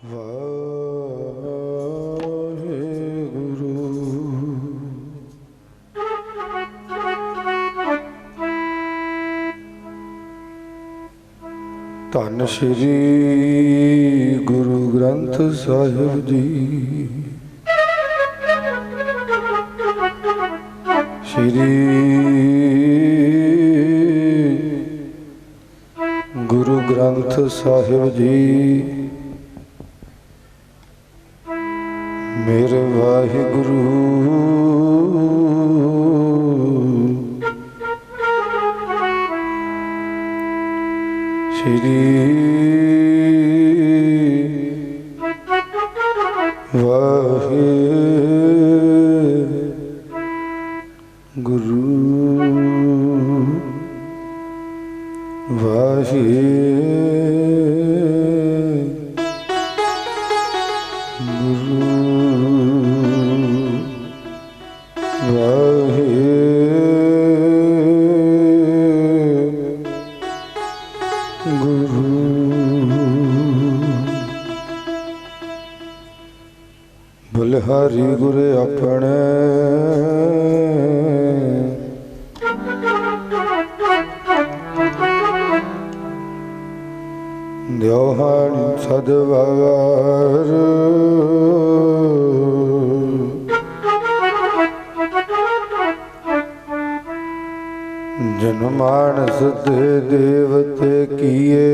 ਵਾਹਿਗੁਰੂ। ਧੰਨ ਸ਼੍ਰੀ ਗੁਰੂ ਗ੍ਰੰਥ ਸਾਹਿਬ ਜੀ। ਸ਼੍ਰੀ ਗੁਰੂ ਗ੍ਰੰਥ ਸਾਹਿਬ ਜੀ। ਮੇਰੇ ਵਾਹਿਗੁਰੂ ਸ਼੍ਰੀ ਵਾਹਿਗੁਰੂ ਬਲਿਹਾਰੀ ਗੁਰ ਆਪਣੇ ਦਿਓਹਣ ਸਦਵਾਰ ਜਨ ਮਾਨਸ ਦੇ ਦੇਵਤੇ ਕੀਏ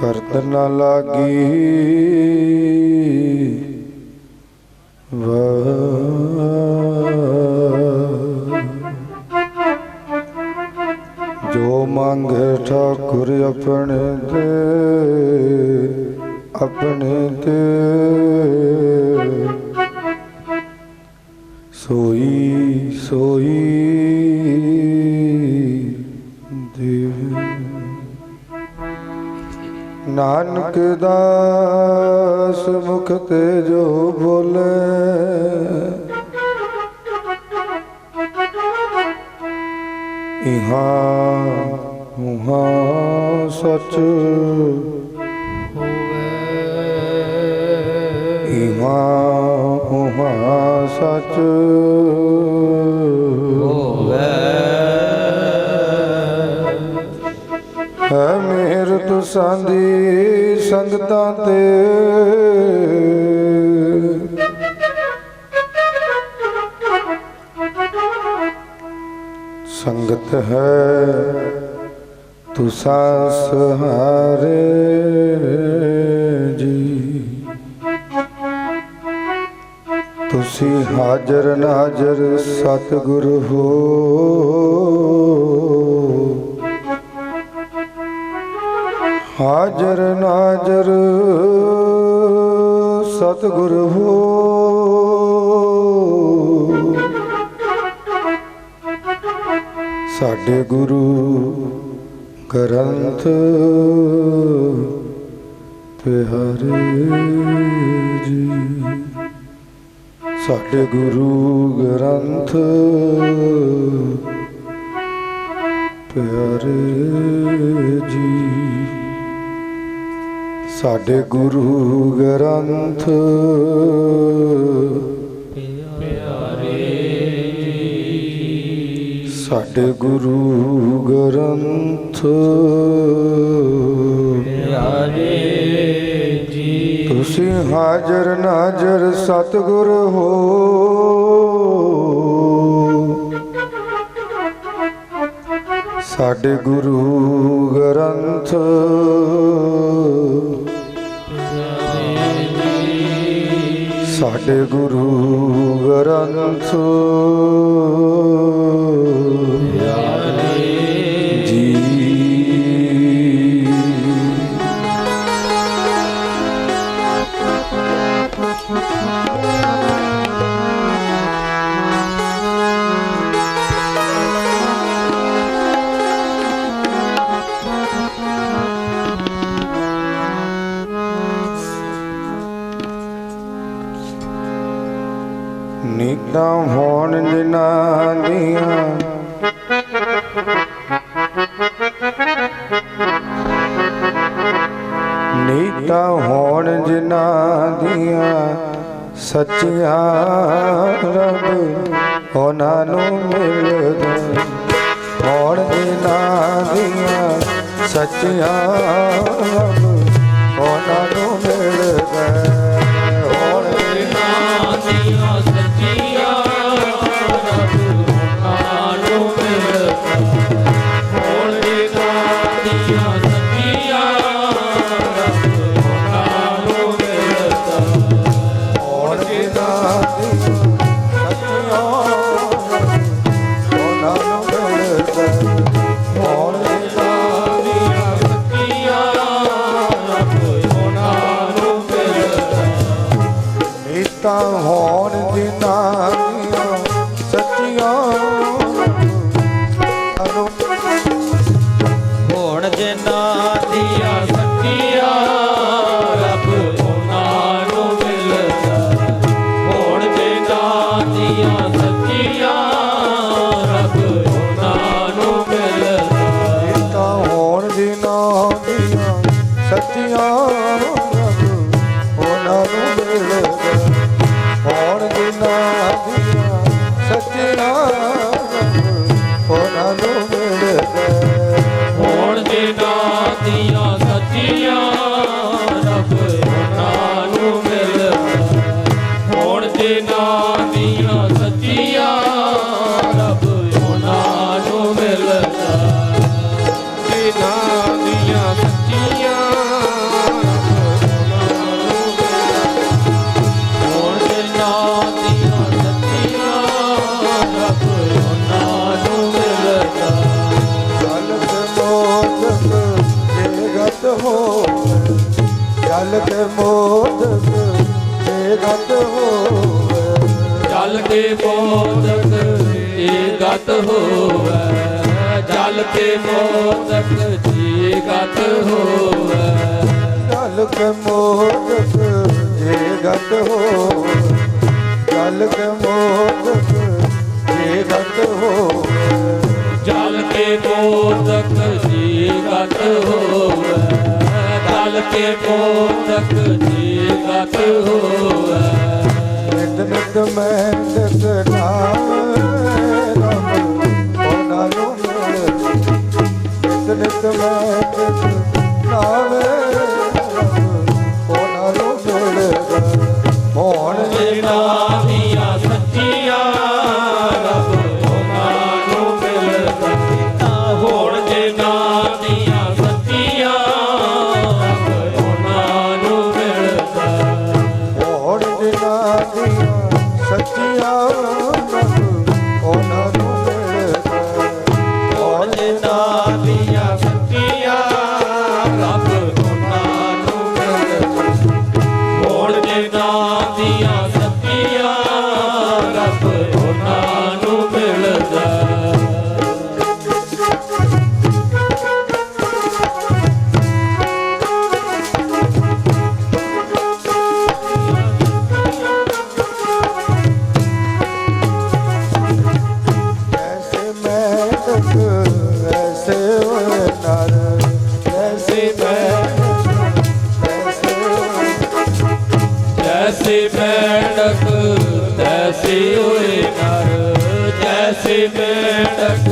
ਕਰਤ ਨਾ ਲਾਗੀ ਜੋ ਮੰਗੇ ਠਾਕੁਰ ਆਪਣੇ ਤੇ ਸੋਈ ਸੋਈ ਦੇਵ। ਨਾਨਕ ਦਾਸ ਮੁਖ ਤੇ ਜੋ ਬੋਲੇ ਇਹਾਂ ਉਹਾਂ ਸਚ ਹੋਵੇ, ਇਹਾਂ ਉਹਾਂ ਸਚ ਹੋਵੇ। ਹੈ ਮੇਰ ਤੁਸਾਂ ਦੀ ਸੰਗਤਾਂ ਤੇ ਸੰਗਤ ਹੈ ਤੁਸਾਂ ਸਹਾਰੇ ਜੀ। ਤੁਸੀਂ ਹਾਜ਼ਰ ਨਾਜ਼ਰ ਸਤਿਗੁਰ ਹੋ, ਹਾਜ਼ਰ ਨਾਜ਼ਰ ਸਤਿਗੁਰ ਹੋ। ਸਾਡੇ ਗੁਰੂ ਗ੍ਰੰਥ ਪਿਆਰੇ ਜੀ। ਸਾਡੇ ਗੁਰੂ ਗ੍ਰੰਥ ਪਿਆਰੇ ਜੀ। ਸਾਡੇ ਗੁਰੂ ਗ੍ਰੰਥ ਪਿਆਰੇ ਜੀ। ਸਾਡੇ ਗੁਰੂ ਗ੍ਰੰਥ ਪਿਆਰੇ ਜੀ। ਤੁਸੀਂ ਹਾਜ਼ਰ ਨਾਜ਼ਰ ਸਤਿਗੁਰ ਹੋ, ਸਾਡੇ ਗੁਰੂ ਗ੍ਰੰਥ ਸਾਡੇ ਗੁਰੂ ਗ੍ਰੰਥ ਜੀ। ਨੀਤਾਂ ਹੋਣ ਜਿਨ੍ਹਾਂ ਸੱਚਿਆ ਰੱਬ ਉਹਨਾਂ ਨੂੰ ਮਿਲਦਾ ਹੋਣ ਦਿਨਾਂ ਦੀਆਂ ਸੱਚਿਆ ਰੱਬ ਉਹਨਾਂ ਨੂੰ ਮਿਲਦਾ ਹੋਣ ਦਿਨਾਂ ਦੀਆਂ ਸੱਚਿਆ ਰੱਬ ਉਹਨਾਂ ਨੂੰ ਮਿਲਦਾ ਹੋਣ ਦਿਨਾਂ ਦੀਆਂ ਸੱਚਿਆ ਰੱਬ ਉਹਨਾਂ ਨੂੰ ਮਿਲਦਾ ਹੋਣ ਦਿਨਾਂ ਦੀਆਂ ਸੱਚਿਆ ਉਹਨਾਂ ਨੂੰ ਮਿਲਦਾ ਹੋਣ ਦਿਨਾਂ ਦੀਆਂ ਸੱਚਿਆ ਰੱਬ ਉਹਨਾਂ ਨੂੰ ਮਿਲਦਾ ਨੀਤਾਂ ਹੋਣ ਦਿਨਾਂ ਦੀਆਂ ਸੱਚੀਆਂ ਹੋਣ ਦਿਨਾਂ ਦੀਆਂ ਸੱਚੀਆਂ ਰੱਬ ਉਹਨਾਂ ਨੂੰ ਮਿਲਦਾ ਹੋਣ ਦਿਨਾਂ ਦੀਆਂ ਸੱਚੀਆਂ ਰੱਬ ਉਹਨਾਂ ਨੂੰ ਮਿਲਦਾ ਨੀਤਾਂ ਹੋਣ ਦਿਨਾਂ ਦੀਆਂ ਸੱਚੀਆਂ ਰੱਬ ਉਹਨਾਂ ਨੂੰ ਮਿਲਦਾ ਹੋਣ ਦਿਨਾਂ ਦੀਆਂ ਸੱਚੀਆਂ ਰੱਬ ਉਹਨਾਂ ਨੂੰ ਮਿਲਦਾ ਹੋਣ ਦਿਨਾਂ ਦੀਆਂ ਸੱਚੀਆਂ ਰੱਬ ਉਹਨਾਂ ਨੂੰ ਮਿਲਦਾ ਹੋਣ ਦਿਨਾਂ ਦੀਆਂ ਸੱਚੀਆਂ ਰੱਬ ਉਹਨਾਂ ਨੂੰ ਮਿਲਦਾ ਦਿਨਾਂ ਦੀਆਂ ਸੱਚੀਆਂ ਹੋਣ ਦਿਨਾਂ ਦੀਆਂ ਸੱਚੀਆਂ ਰੱਬ ਉਹਨਾਂ ਨੂੰ ਮਿਲਦਾ ਜਲ ਕੇ ਮੋਦਕ ਜੇ ਗਤ ਹੋਵੇ ਜਲ ਕੇ ਮੋਦਕ ਜੇ ਗਤ ਹੋਵੇ ਜਲ ਕੇ ਮੋਦਕ ਜੀ ਗਤ ਹੋਵੇ ਜਲ ਕੇ ਮੋਦਕ ਜੀ ਗਤ ਹੋਵੇ ਜਲ ਕੇ ਮੋਦਕ ਜੇ ਗਤ ਹੋਵੇ ਜਲ ਕੇ ਮੋਦਕ ਜੇ ਗਤ ਹੋਵੇ ਜਲ ਕੇ ਮੋਦਕ ਜੀ ਗਤ ਹੋਵੇ ਜਲ ਕੇ ਮੋਦਕ ਜੀ ਗਤ ਹੋਵੇ ਨਿਤ ਨਿਤ ਮਹਿੰਦਕ ਨਾਮ ਰੱਬ ਉਹਨਾਂ ਨੂੰ ਮਿਲਦਾ ਨਿਤ ਨਿਤ ਮਹਿੰਦਕ ਨਾਮ ਰੱਬ ਉਹਨਾਂ ਨੂੰ ਮਿਲਦਾ ਹੋਣ ਦਿਨਾਂ ਦੀਆਂ ਸੱਚੀਆਂ ਰੱਬ ਉਹਨਾਂ ਨੂੰ ਮਿਲਦਾ ਹੋਣ ਦਿਨਾਂ ਦੀਆਂ ਸੱਚੀਆਂ ਰੱਬ ਉਹਨਾਂ ਨੂੰ ਮਿਲਦਾ ਹੋਣ ਦਿਨਾਂ ਦੀਆਂ ਸੱਚੀਆਂ ਰੱਬ ਉਹਨਾਂ ਨੂੰ ਮਿਲਦਾ ਹੋਣ ਦਿਨਾਂ ਦੀਆਂ ਸੱਚੀਆਂ ਰੱਬ ਉਹਨਾਂ ਨੂੰ ਮਿਲਦਾ ਹੋਣ ਦਿਨਾਂ ਦੀਆਂ ਸੱਚੀਆਂ ਰੱਬ ਉਹਨਾਂ ਨੂੰ ਮਿਲਦਾ ऐसे मेहनत ऐसे नर ऐसे मेहनत ऐसे जैसे मेंढक तैसे हुए नर जैसे मेंढक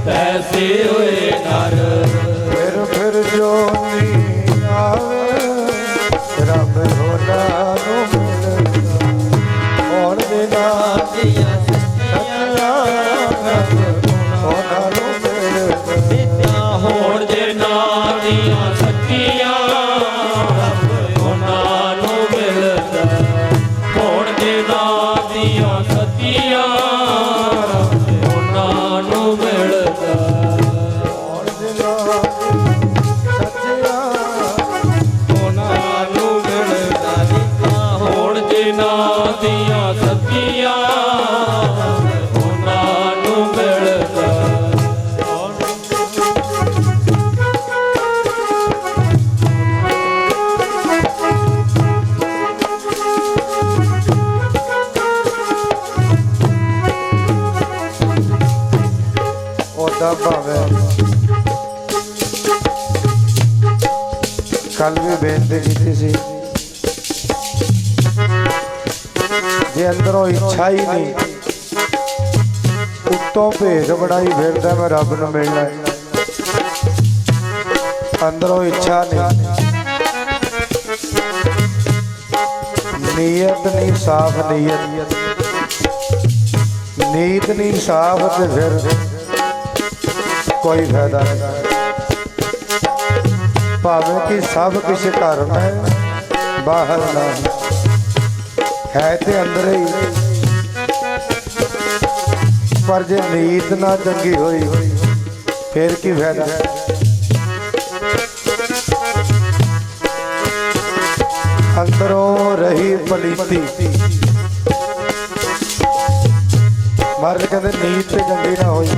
तैसे हुए नर फिर जोनी आवे रब होना नु मिलदा होण दिनां ਦੀਆਂ ਸੱਚੀਆਂ ਰੱਬ ਹੋਣਾ नु ਮਿਲਦਾ ਹੋਣ ਦਿਨਾਂ ਦੀਆਂ ਸੱਚੀਆਂ ਰੱਬ ਉਹਨਾਂ ਨੂੰ ਮਿਲਦਾ ਹੋਣ ਦਿਨਾਂ ਦੀਆਂ ਸੱਚੀਆਂ ਰੱਬ ਉਹਨਾਂ ਨੂੰ ਮਿਲਦਾ ਹੋਣ ਦਿਨਾਂ ਸੱਚੀਆਂ ਉਹਨਾਂ ਨੂੰ ਮਿਲਦਾ ਹੋਣ ਦਿਨਾਂ ਦੀਆਂ ਸੱਚੀਆਂ ਉਹਨਾਂ ਨੂੰ ਮਿਲਦਾ ਉਹਦਾ ਭਾਵੇਂ ਕੱਲ ਵੀ ਬੇਨਤੀ ਕੀਤੀ ਸੀ जे अंदरों इच्छा ही नहीं, उत्तों भेद बनाई फिरदा मैं रब नूं मिलना, अंदरों इच्छा नहीं, नीयत नहीं साफ, नीयत नहीं साफ, तो फिर कोई फायदा नहीं। भावें कि सब किसी घर में बाहर ना है तो अंदर ही, पर जे नीयत ना चंगी हुई फिर की फायदा। अंदरों रही पलीती, महाराज कहते नीयत ते चंगी ना हुई,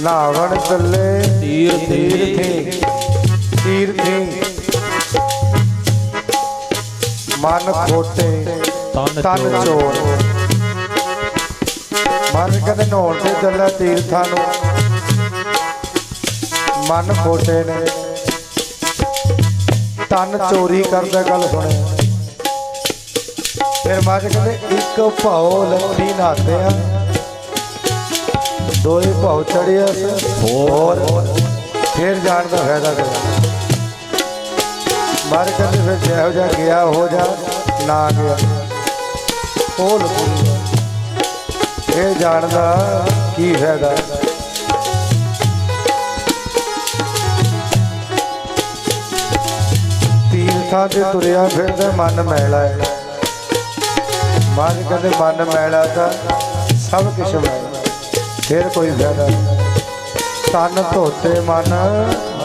नावण चले तीर्थी मन खोटे तन चोर। मन कहते नहाउण ते चला तीर्थां नूं, मन खोटे ने तन चोरी करदा। गल सुने फिर महाराज कहते एक भाओ लट्ठी नहाते हैं, दो ही भाव चढ़े और फिर जान का फायदा कर। महाराज कहते फिर जहो जा गया हो जा ना गया खोल फिर जान का की फायदा। तीर्थां ते तुरिया फिरदा मन मैला है। महाराज कहते मन मैला था सब कुछ मैला, फिर कोई फायदा नहीं। तन धोते मन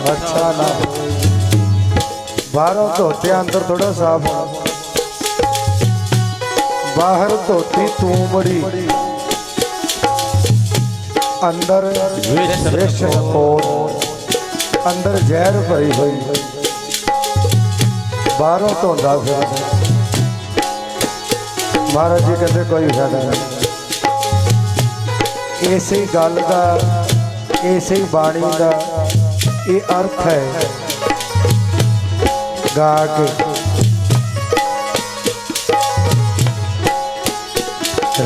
अच्छा ना, बाहरों धोते अंदर थोड़ा साफ, बाहर धोती तू बड़ी अंदर विष और अंदर जहर भरी हुई, बाहरों धोंदा फिर। महाराज जी कहते कोई फायदा नहीं। इसे गल का इसे बाणी का ये अर्थ है गा के।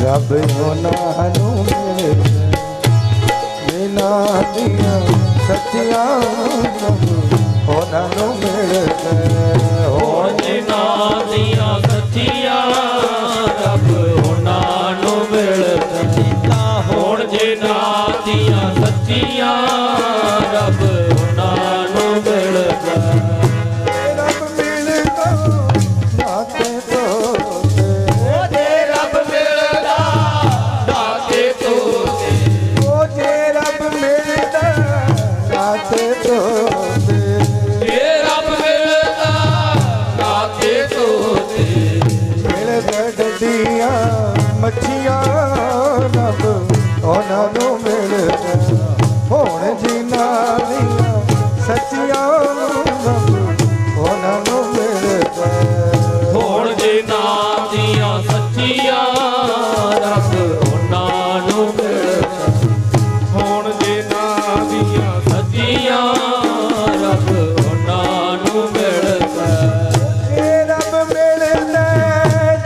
रब होना बिना दिया सच्चिया होना मिल होण जिना दिया सच्चिया रब होना मिलदा। होण जिना दिया सच्चिया रब होना मिलदा। रब मिलदा दाते तो जे रब मिलदा दाते तो जे रब मिलदा दाते तो जे रब मिलदा दाते तो मिलदा डडियां मच्छियां रब ਉਹਨਾਂ ਨੂੰ ਮਿਲਦਾ। ਹੋਣ ਜਿਨ੍ਹਾਂ ਦੀਆਂ ਸੱਚੀਆਂ ਰਬ ਉਹਨਾਂ ਨੂੰ ਮਿਲਦਾ। ਹੋਣ ਜਿਨ੍ਹਾਂ ਦੀਆਂ ਸੱਚੀਆਂ ਰਬ ਉਹਨਾਂ ਨੂੰ ਮਿਲਦਾ। ਹੋਣ ਜਿਨ੍ਹਾਂ ਦੀਆਂ ਸੱਚੀਆਂ ਰਬ ਉਹਨਾਂ ਨੂੰ ਮਿਲਦਾ। ਇਹ ਰੱਬ ਮਿਲਦਾ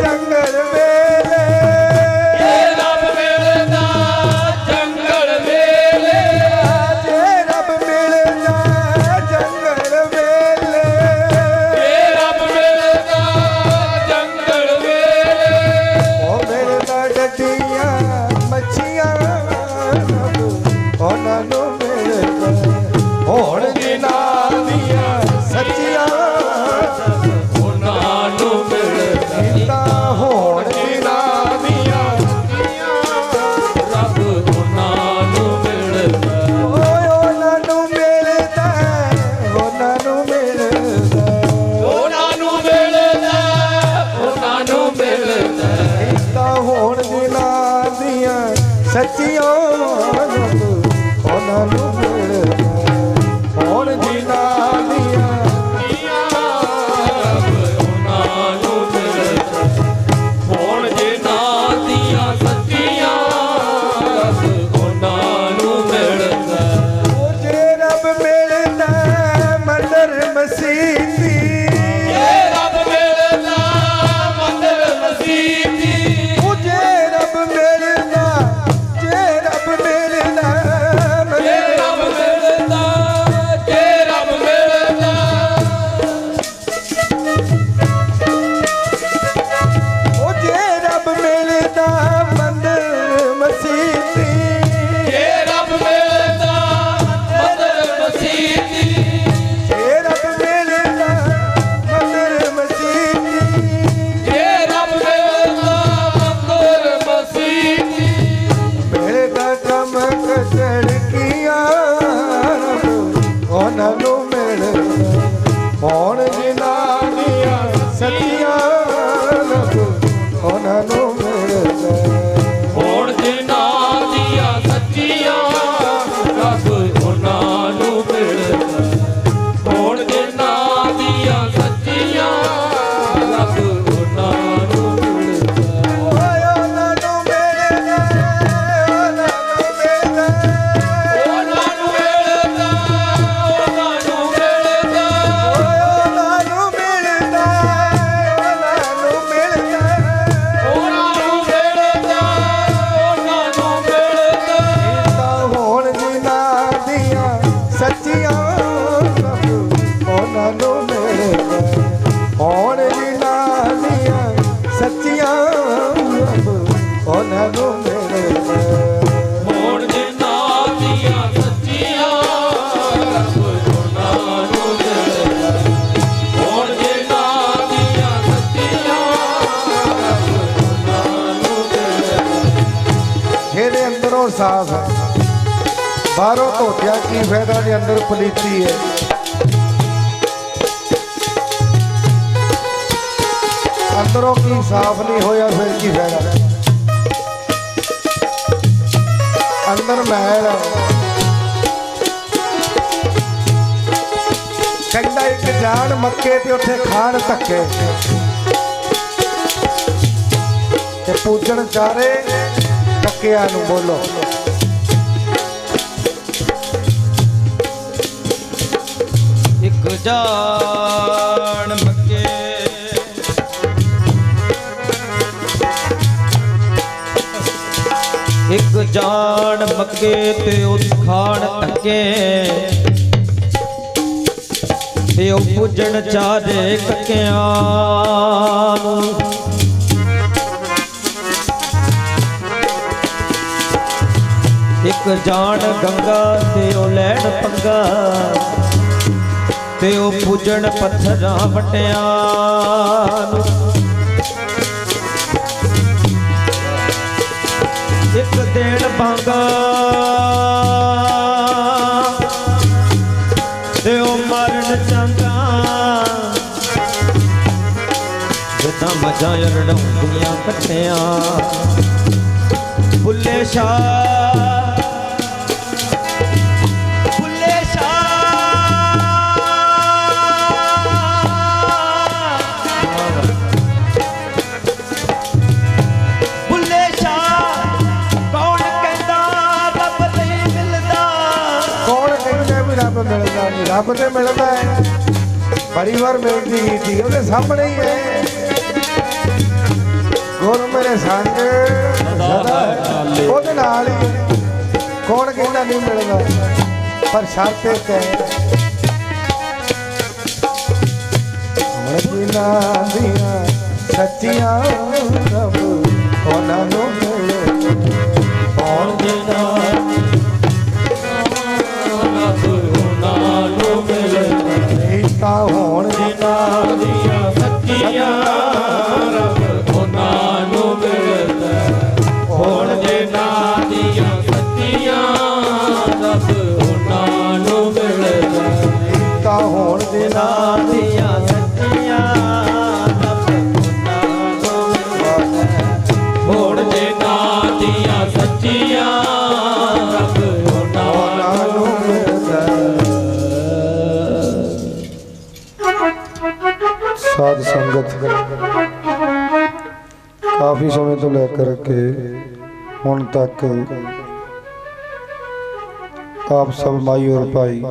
ਜੰਗਲ ਵੇਲੇ, ਇਹ ਰੱਬ ਮਿਲਦਾ ਜੰਗਲ ਵੇਲੇ। ਇਹ ਰੱਬ ਮਿਲਦਾ ਜੰਗਲ ਵੇਲੇ, ਇਹ ਰੱਬ ਮਿਲਦਾ ਜੰਗਲ ਵੇਲੇ। ਉਹ ਮਿਲਦਾ ਡੱਡੀਆਂ ਮੱਛੀਆਂ ਰਬ ਉਹਨਾਂ ਨੂੰ ਮਿਲਦਾ। ਹੋਣ ਜਿਨ੍ਹਾਂ ਦੀਆਂ ਸੱਚੀਆਂ ਉਹਨਾਂ ਨੂੰ ਮਿਲਦਾ। ਤਾਂ ਹੋਣ ਜਿਨ੍ਹਾਂ ਦੀਆਂ ਰੱਬ ਉਹਨਾਂ ਨੂੰ ਮਿਲਦਾ। ਓਏ ਉਹਨਾਂ ਨੂੰ ਮਿਲਦਾ, ਉਹਨਾਂ ਨੂੰ ਮਿਲਦਾ। ਉਹਨਾਂ ਨੂੰ ਮਿਲਦਾ ਉਹਨਾਂ ਨੂੰ ਮਿਲਦਾ। ਤਾਂ ਹੋਣ ਜਿਨ੍ਹਾਂ ਦੀਆਂ ਸੱਚੀਆਂ ਰੱਬ ਉਹਨਾਂ ਨੂੰ ਮਿਲਦਾ। ਹੋਣ ਜਿਨ੍ਹਾਂ ਦੀਆਂ ਰੱਬ ਉਹਨਾਂ ਨੂੰ ਮਿਲਦਾ। ਹੋਣ ਜਿਨ੍ਹਾਂ ਦੀਆਂ ਸੱਚੀਆਂ ਰੱਬ ਉਹਨਾਂ ਨੂੰ ਮਿਲਦਾ। ਉਹ ਜੇ ਰੱਬ ਮਿਲਦਾ ਮੰਦਰ ਮਸੀਤੀ, ਜੇ ਰੱਬ ਮਿਲਦਾ ਇਹਦੇ ਅੰਦਰੋਂ ਸਾਫ਼ ਹੈ, ਬਾਹਰੋਂ ਧੋਤਿਆ ਕੀ ਫਾਇਦਾ ਜੇ ਅੰਦਰ ਪਲੀਤੀ ਹੈ। ਅੰਦਰੋਂ ਕੀ ਸਾਫ਼ ਨਹੀਂ ਹੋਇਆ ਫਿਰ ਕੀ ਫਾਇਦਾ। ਅੰਦਰ ਮਹਿਲ ਹੈ। ਕਹਿੰਦਾ ਇੱਕ ਜਾਣ ਮੱਕੇ ਤੇ ਉੱਥੇ ਖਾਣ ਧੱਕੇ ਤੇ ਪੂਜਣ ਚਾਰੇ ਟੱਕਿਆਂ ਨੂੰ। ਬੋਲੋ ਇੱਕ ਜਾਣ ਮੱਕੇ ਇੱਕ ਜਾਣ ਮੱਕੇ ਤੇ ਉਹ ਖਾਣ ਟੱਕੇ ਤੇ ਉਹ ਪੂਜਣ ਚਾਰੇ ਕੱਕਿਆਂ ਨੂੰ। ਇੱਕ ਜਾਣ ਗੰਗਾ ਤੇ ਉਹ ਲੈਣ ਪੰਗਾ ਤੇ ਉਹ ਪੂਜਣ ਪੱਥਰਾਂ ਵਟਿਆਂ ਨੂੰ। ਇੱਕ ਦੇਣ ਬਾਂਗਾ ਤੇ ਉਹ ਮਾਰਨ ਚੰਗਾ ਜਿੱਦਾਂ ਮੱਝਾਂ ਰੜਾਉਂਦੀਆਂ ਕੱਟਿਆਂ। ਬੁੱਲੇ ਸ਼ਾਹ ਮਿਲਦਾ ਨਹੀਂ, ਰੱਬ ਤੇ ਮਿਲਦਾ ਹੈ। ਬੜੀ ਵਾਰ ਬੇਨਤੀ ਕੀਤੀ ਉਹਦੇ ਸਾਹਮਣੇ ਹੀ ਹੈ। ਗੁਰ ਮੇਰੇ ਸੰਗ ਸਦਾ ਉਹਦੇ ਨਾਲ ਹੀ। ਕੌਣ ਕਹਿੰਦਾ ਨਹੀਂ ਮਿਲਦਾ, ਪਰ ਸ਼ਰਤ ਇੱਕ ਹੈ ਮਦੀਨਾ ਦੀਆਂ ਸੱਚੀਆਂ ਰੱਬ ਉਹਨਾਂ ਨੂੰ ਮਿਲੇ। ਕੌਣ ਕਹਿੰਦਾ ਹੋਣ ਜਿਨ੍ਹਾਂ ਦੀਆਂ ਸੱਚੀਆਂ ਰੱਬ ਉਹਨਾਂ ਨੂੰ ਮਿਲਦਾ। ਹੋਣ ਜਿਨ੍ਹਾਂ ਦੀਆਂ ਸੱਚੀਆਂ ਰੱਬ ਉਹਨਾਂ ਨੂੰ ਮਿਲਦਾ। ਤਾਂ ਹੋਣ ਜਿਨ੍ਹਾਂ ਦੀਆਂ ਸੱਚੀਆਂ ਰੱਬ ਉਹਨਾਂ ਨੂੰ ਮਿਲਦਾ। ਹੋਣ ਜਿਨ੍ਹਾਂ ਦੀਆਂ ਸੱਚੀਆਂ ਰੱਬ ਉਹਨਾਂ ਨੂੰ ਮਿਲਦਾ। ਸਾਧ ਸੰਗਤ ਕਾਫੀ ਸਮੇਂ ਤੋਂ ਲੈ ਕਰਕੇ ਹੁਣ ਤੱਕ ਆਪ ਸਭ ਮਾਈ ਔਰ ਭਾਈ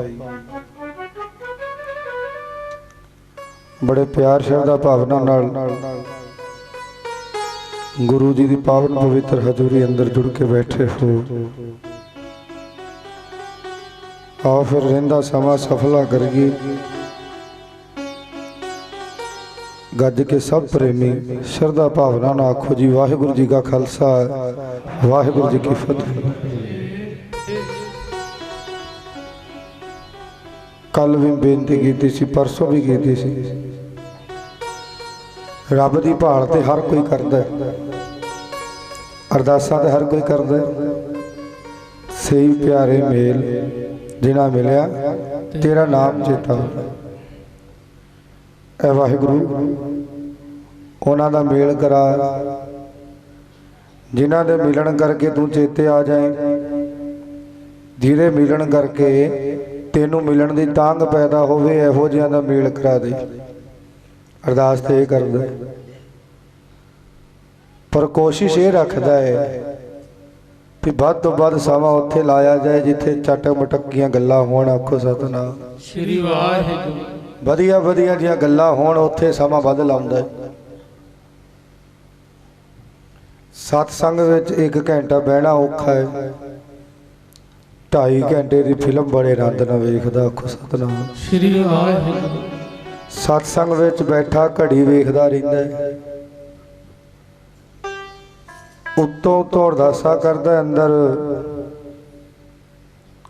ਬੜੇ ਪਿਆਰ ਸ਼ਰਧਾ ਭਾਵਨਾ ਨਾਲ ਗੁਰੂ ਜੀ ਦੀ ਪਾਵਨ ਪਵਿੱਤਰ ਹਜ਼ੂਰੀ ਅੰਦਰ ਜੁੜ ਕੇ ਬੈਠੇ ਹੋ। ਆਓ ਫਿਰ ਰਹਿੰਦਾ ਸਮਾਂ ਸਫਲਾ ਕਰੀਏ। ਗੱਜ ਕੇ ਸਭ ਪ੍ਰੇਮੀ ਸ਼ਰਧਾ ਭਾਵਨਾ ਨਾਲ ਆਖੋ ਜੀ ਵਾਹਿਗੁਰੂ ਜੀ ਕਾ ਖਾਲਸਾ ਵਾਹਿਗੁਰੂ ਜੀ ਕੀ ਫਤਿਹ। ਕੱਲ ਵੀ ਬੇਨਤੀ ਕੀਤੀ ਸੀ, ਪਰਸੋਂ ਵੀ ਕੀਤੀ ਸੀ। ਰੱਬ ਦੀ ਭਾਲ ਤੇ ਹਰ ਕੋਈ ਕਰਦਾ, ਅਰਦਾਸਾਂ ਤੇ ਹਰ ਕੋਈ ਕਰਦਾ। ਸਹੀ ਪਿਆਰੇ ਮੇਲ ਜਿਨ੍ਹਾਂ ਮਿਲਿਆ ਤੇਰਾ ਨਾਮ ਚੇਤਾ। ਐ ਵਾਹਿਗੁਰੂ ਉਹਨਾਂ ਦਾ ਮੇਲ ਕਰਾ ਜਿਨ੍ਹਾਂ ਦੇ ਮਿਲਣ ਕਰਕੇ ਤੂੰ ਚੇਤੇ ਆ ਜਾਏ, ਜਿਹਦੇ ਮਿਲਣ ਕਰਕੇ ਤੈਨੂੰ ਮਿਲਣ ਦੀ ਤਾਂਘ ਪੈਦਾ ਹੋਵੇ, ਇਹੋ ਜਿਹਿਆਂ ਦਾ ਮੇਲ ਕਰਾ ਦੇ। ਅਰਦਾਸ ਤੇ ਇਹ ਕਰਦਾ, ਪਰ ਕੋਸ਼ਿਸ਼ ਇਹ ਰੱਖਦਾ ਹੈ ਕਿ ਵੱਧ ਤੋਂ ਵੱਧ ਸਮਾਂ ਉੱਥੇ ਲਾਇਆ ਜਾਏ ਜਿੱਥੇ ਚਟਕ ਮਟਕੀਆਂ ਗੱਲਾਂ ਹੋਣ। ਆਖੋ ਸਤਿਨਾਮ ਸ੍ਰੀ ਵਾਹਿਗੁਰੂ। ਵਧੀਆ ਵਧੀਆ ਜੀਆਂ ਗੱਲਾਂ ਹੋਣ, ਉੱਥੇ ਸਮਾਂ ਵੱਧ ਲਾਉਂਦਾ ਹੈ। ਸਤਸੰਗ ਵਿੱਚ 1 ਘੰਟਾ ਬਹਿਣਾ ਔਖਾ ਹੈ, 2.5 ਘੰਟੇ ਦੀ ਫਿਲਮ ਬੜੇ ਆਨੰਦ ਨਾਲ ਵੇਖਦਾ। ਆਖੋ ਸਤਿਨਾਮ ਸ੍ਰੀ ਵਾਹਿਗੁਰੂ। ਸਤਸੰਗ ਵਿੱਚ ਬੈਠਾ ਘੜੀ ਵੇਖਦਾ ਰਹਿੰਦਾ ਹੈ, ਉੱਤੋਂ ਉੱਤੋਂ ਅਰਦਾਸਾਂ ਕਰਦਾ, ਅੰਦਰ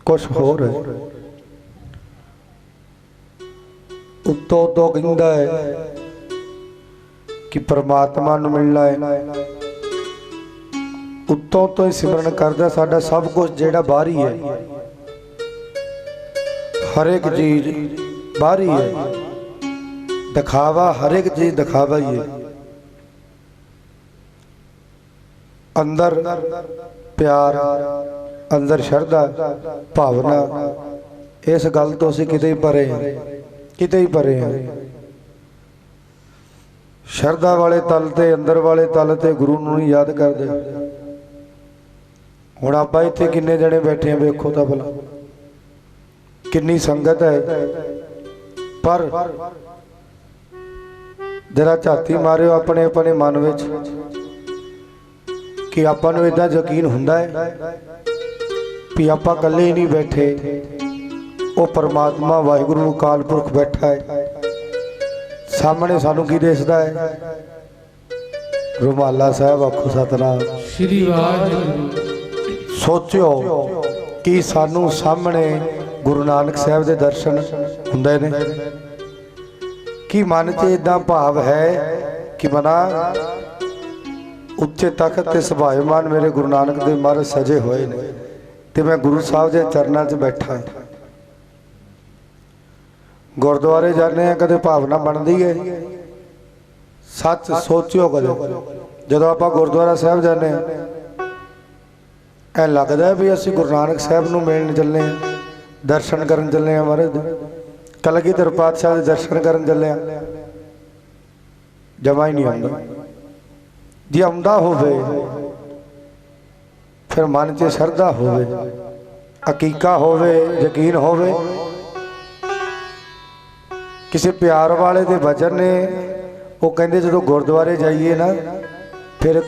ਕੁਛ ਹੋਰ ਹੈ। ਉੱਤੋਂ ਉੱਤੋਂ ਕਹਿੰਦਾ ਹੈ ਕਿ ਪਰਮਾਤਮਾ ਨੂੰ ਮਿਲਣਾ ਹੈ, ਉੱਤੋਂ ਤੋਂ ਹੀ ਸਿਮਰਨ ਕਰਦਾ ਸਾਡਾ ਸਭ ਕੁਝ ਜਿਹੜਾ ਬਾਹਰ ਹੀ ਹੈ, ਹਰ ਇੱਕ ਚੀਜ਼ ਬਾਹਰ ਹੀ ਹੈ, ਦਿਖਾਵਾ ਹਰ ਇੱਕ ਚੀਜ਼ ਦਿਖਾਵਾ ਹੀ ਹੈ। ਅੰਦਰ ਪਿਆਰ, ਅੰਦਰ ਸ਼ਰਧਾ ਭਾਵਨਾ, ਇਸ ਗੱਲ ਤੋਂ ਅਸੀਂ ਕਿਤੇ ਹੀ ਪਰੇ ਹਾਂ, ਕਿਤੇ ਹੀ ਪਰੇ ਹਾਂ। ਸ਼ਰਧਾ ਵਾਲੇ ਤਲ ਤੇ, ਅੰਦਰ ਵਾਲੇ ਤਲ ਤੇ ਗੁਰੂ ਨੂੰ ਨਹੀਂ ਯਾਦ ਕਰਦੇ। ਹੁਣ ਆਪਾਂ ਇੱਥੇ ਕਿੰਨੇ ਜਣੇ ਬੈਠੇ ਆ, ਵੇਖੋ ਤਾਂ ਭਲਾ ਕਿੰਨੀ ਸੰਗਤ ਹੈ, ਪਰ ਜਰਾ ਝਾਤੀ ਮਾਰਿਓ ਆਪਣੇ ਆਪਣੇ ਮਨ ਵਿੱਚ ਕਿ ਆਪਾਂ ਨੂੰ ਇਦਾਂ ਯਕੀਨ ਹੁੰਦਾ ਹੈ ਵੀ ਆਪਾਂ ਇਕੱਲੇ ਹੀ ਨਹੀਂ ਬੈਠੇ, ਉਹ ਪਰਮਾਤਮਾ ਵਾਹਿਗੁਰੂ ਅਕਾਲ ਪੁਰਖ ਬੈਠਾ ਹੈ ਸਾਹਮਣੇ। ਸਾਨੂੰ ਕੀ ਦਿਸਦਾ ਹੈ? ਰੁਮਾਲਾ ਸਾਹਿਬ ਆਖੋ ਸਤਨਾਮ ਸ੍ਰੀ ਵਾਹਿਗੁਰੂ। ਸੋਚਿਓ ਕਿ ਸਾਨੂੰ ਸਾਹਮਣੇ ਗੁਰੂ ਨਾਨਕ ਸਾਹਿਬ ਦੇ ਦਰਸ਼ਨ ਹੁੰਦੇ ਨੇ। ਕੀ ਮਨ 'ਚ ਇਦਾਂ ਭਾਵ ਹੈ ਕਿ ਮਨਾ ਉੱਚੇ ਤਖਤ ਤੇ ਸੁਭਾਇਮਾਨ ਮੇਰੇ ਗੁਰੂ ਨਾਨਕ ਦੇ ਮਹਾਰਾਜ ਸਜੇ ਹੋਏ ਨੇ ਤੇ ਮੈਂ ਗੁਰੂ ਸਾਹਿਬ ਦੇ ਚਰਨਾਂ 'ਚ ਬੈਠਾ। ਗੁਰਦੁਆਰੇ ਜਾਂਦੇ ਆ, ਕਦੇ ਭਾਵਨਾ ਬਣਦੀ ਹੈ? ਸੱਚ ਸੋਚਿਓ ਕਦੇ, ਜਦੋਂ ਆਪਾਂ ਗੁਰਦੁਆਰਾ ਸਾਹਿਬ ਜਾਂਦੇ ਆ ਐ ਲੱਗਦਾ ਵੀ ਅਸੀਂ ਗੁਰੂ ਨਾਨਕ ਸਾਹਿਬ ਨੂੰ ਮਿਲਣ ਚੱਲੇ ਆ, ਦਰਸ਼ਨ ਕਰਨ ਚੱਲੇ ਆ, ਮਹਾਰਾਜ ਦੇ ਕਲਗੀਧਰ ਪਾਤਸ਼ਾਹ ਦੇ ਦਰਸ਼ਨ ਕਰਨ ਚੱਲੇ ਆ। ਜਮਾ ਹੀ ਨਹੀਂ ਆਉਂਦਾ। ਜੇ ਆਉਂਦਾ ਹੋਵੇ ਫਿਰ ਮਨ 'ਚ ਸ਼ਰਧਾ ਹੋਵੇ, ਅਕੀਕਾ ਹੋਵੇ, ਯਕੀਨ ਹੋਵੇ। ਕਿਸੇ ਪਿਆਰ ਵਾਲੇ ਦੇ ਵਚਨ ਨੇ, ਉਹ ਕਹਿੰਦੇ ਜਦੋਂ ਗੁਰਦੁਆਰੇ ਜਾਈਏ ਨਾ ਫਿਰ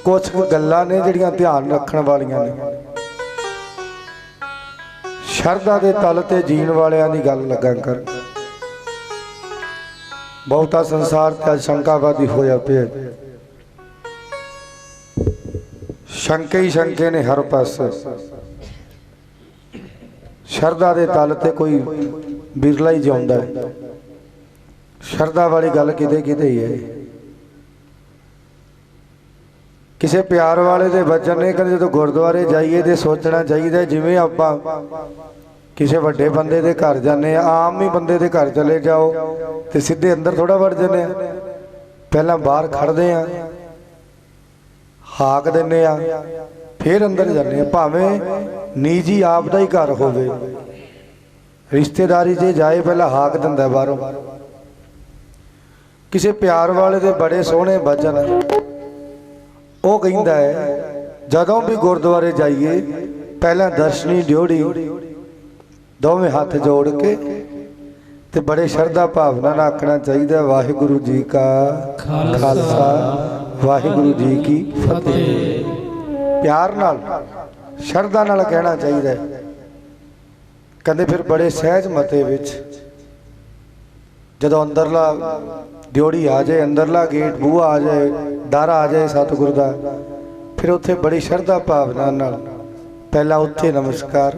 ਕੁਝ ਗੱਲਾਂ ਨੇ ਜਿਹੜੀਆਂ ਧਿਆਨ ਰੱਖਣ ਵਾਲੀਆਂ ਨੇ। ਸ਼ਰਧਾ ਦੇ ਤਲ ਤੇ ਜੀਣ ਵਾਲਿਆਂ ਦੀ ਗੱਲ ਲੱਗਾ ਕਰ। ਬਹੁਤਾ ਸੰਸਾਰ ਤੇ ਸ਼ੰਕਾਵਾਦੀ ਹੋਇਆ ਪਿਆ, ਸ਼ੰਕੇ ਹੀ ਸ਼ੰਕੇ ਨੇ ਹਰ ਪਾਸੇ। ਸ਼ਰਧਾ ਦੇ ਤਲ ਤੇ ਕੋਈ ਬਿਰਲਾ ਹੀ ਜਿਉਂਦਾ ਹੈ। ਸ਼ਰਧਾ ਵਾਲੀ ਗੱਲ ਕਿਤੇ ਕਿਤੇ ਹੀ ਹੈ। ਕਿਸੇ ਪਿਆਰ ਵਾਲੇ ਦੇ ਵਚਨ ਨੇ ਕਹਿੰਦੇ ਜਦੋਂ ਗੁਰਦੁਆਰੇ ਜਾਈਏ ਤੇ ਸੋਚਣਾ ਚਾਹੀਦਾ ਜਿਵੇਂ ਆਪਾਂ ਕਿਸੇ ਵੱਡੇ ਬੰਦੇ ਦੇ ਘਰ ਜਾਂਦੇ ਆ, ਆਮ ਹੀ ਬੰਦੇ ਦੇ ਘਰ ਚਲੇ ਜਾਓ ਤੇ ਸਿੱਧੇ ਅੰਦਰ ਥੋੜਾ ਵੜ ਜਾਂਦੇ ਆ, ਪਹਿਲਾਂ ਬਾਹਰ ਖੜਦੇ ਆ, ਹਾਕ ਦਿੰਦੇ ਆ, ਫਿਰ ਅੰਦਰ ਜਾਂਦੇ ਆ। ਭਾਵੇਂ ਨਿੱਜੀ ਆਪ ਦਾ ਹੀ ਘਰ ਹੋਵੇ, ਰਿਸ਼ਤੇਦਾਰੀ 'ਚ ਜਾਏ ਪਹਿਲਾਂ ਹਾਕ ਦਿੰਦਾ ਬਾਹਰੋਂ। ਕਿਸੇ ਪਿਆਰ ਵਾਲੇ ਦੇ ਬੜੇ ਸੋਹਣੇ ਵਚਨ, ਉਹ ਕਹਿੰਦਾ ਹੈ ਜਦੋਂ ਵੀ ਗੁਰਦੁਆਰੇ ਜਾਈਏ ਪਹਿਲਾਂ ਦਰਸ਼ਨੀ ਡਿਉੜੀ ਦੋਵੇਂ ਹੱਥ ਜੋੜ ਕੇ ਤੇ ਬੜੇ ਸ਼ਰਧਾ ਭਾਵਨਾ ਨਾਲ ਆਖਣਾ ਚਾਹੀਦਾ, ਵਾਹਿਗੁਰੂ ਜੀ ਕਾ ਖਾਲਸਾ ਵਾਹਿਗੁਰੂ ਜੀ ਕੀ ਫਤਿਹ। ਪਿਆਰ ਨਾਲ ਸ਼ਰਧਾ ਨਾਲ ਕਹਿਣਾ ਚਾਹੀਦਾ ਹੈ। ਕਹਿੰਦੇ ਫਿਰ ਬੜੇ ਸਹਿਜ ਮਤੇ ਵਿੱਚ ਜਦੋਂ ਅੰਦਰਲਾ ਡਿਉੜੀ ਆ ਜਾਏ, ਅੰਦਰਲਾ ਗੇਟ ਬੂਹਾ ਆ ਜਾਏ, ਦਰ ਆ ਜਾਏ ਸਤਿਗੁਰ ਦਾ, ਫਿਰ ਉੱਥੇ ਬੜੀ ਸ਼ਰਧਾ ਭਾਵਨਾ ਨਾਲ ਪਹਿਲਾਂ ਉੱਥੇ ਨਮਸਕਾਰ,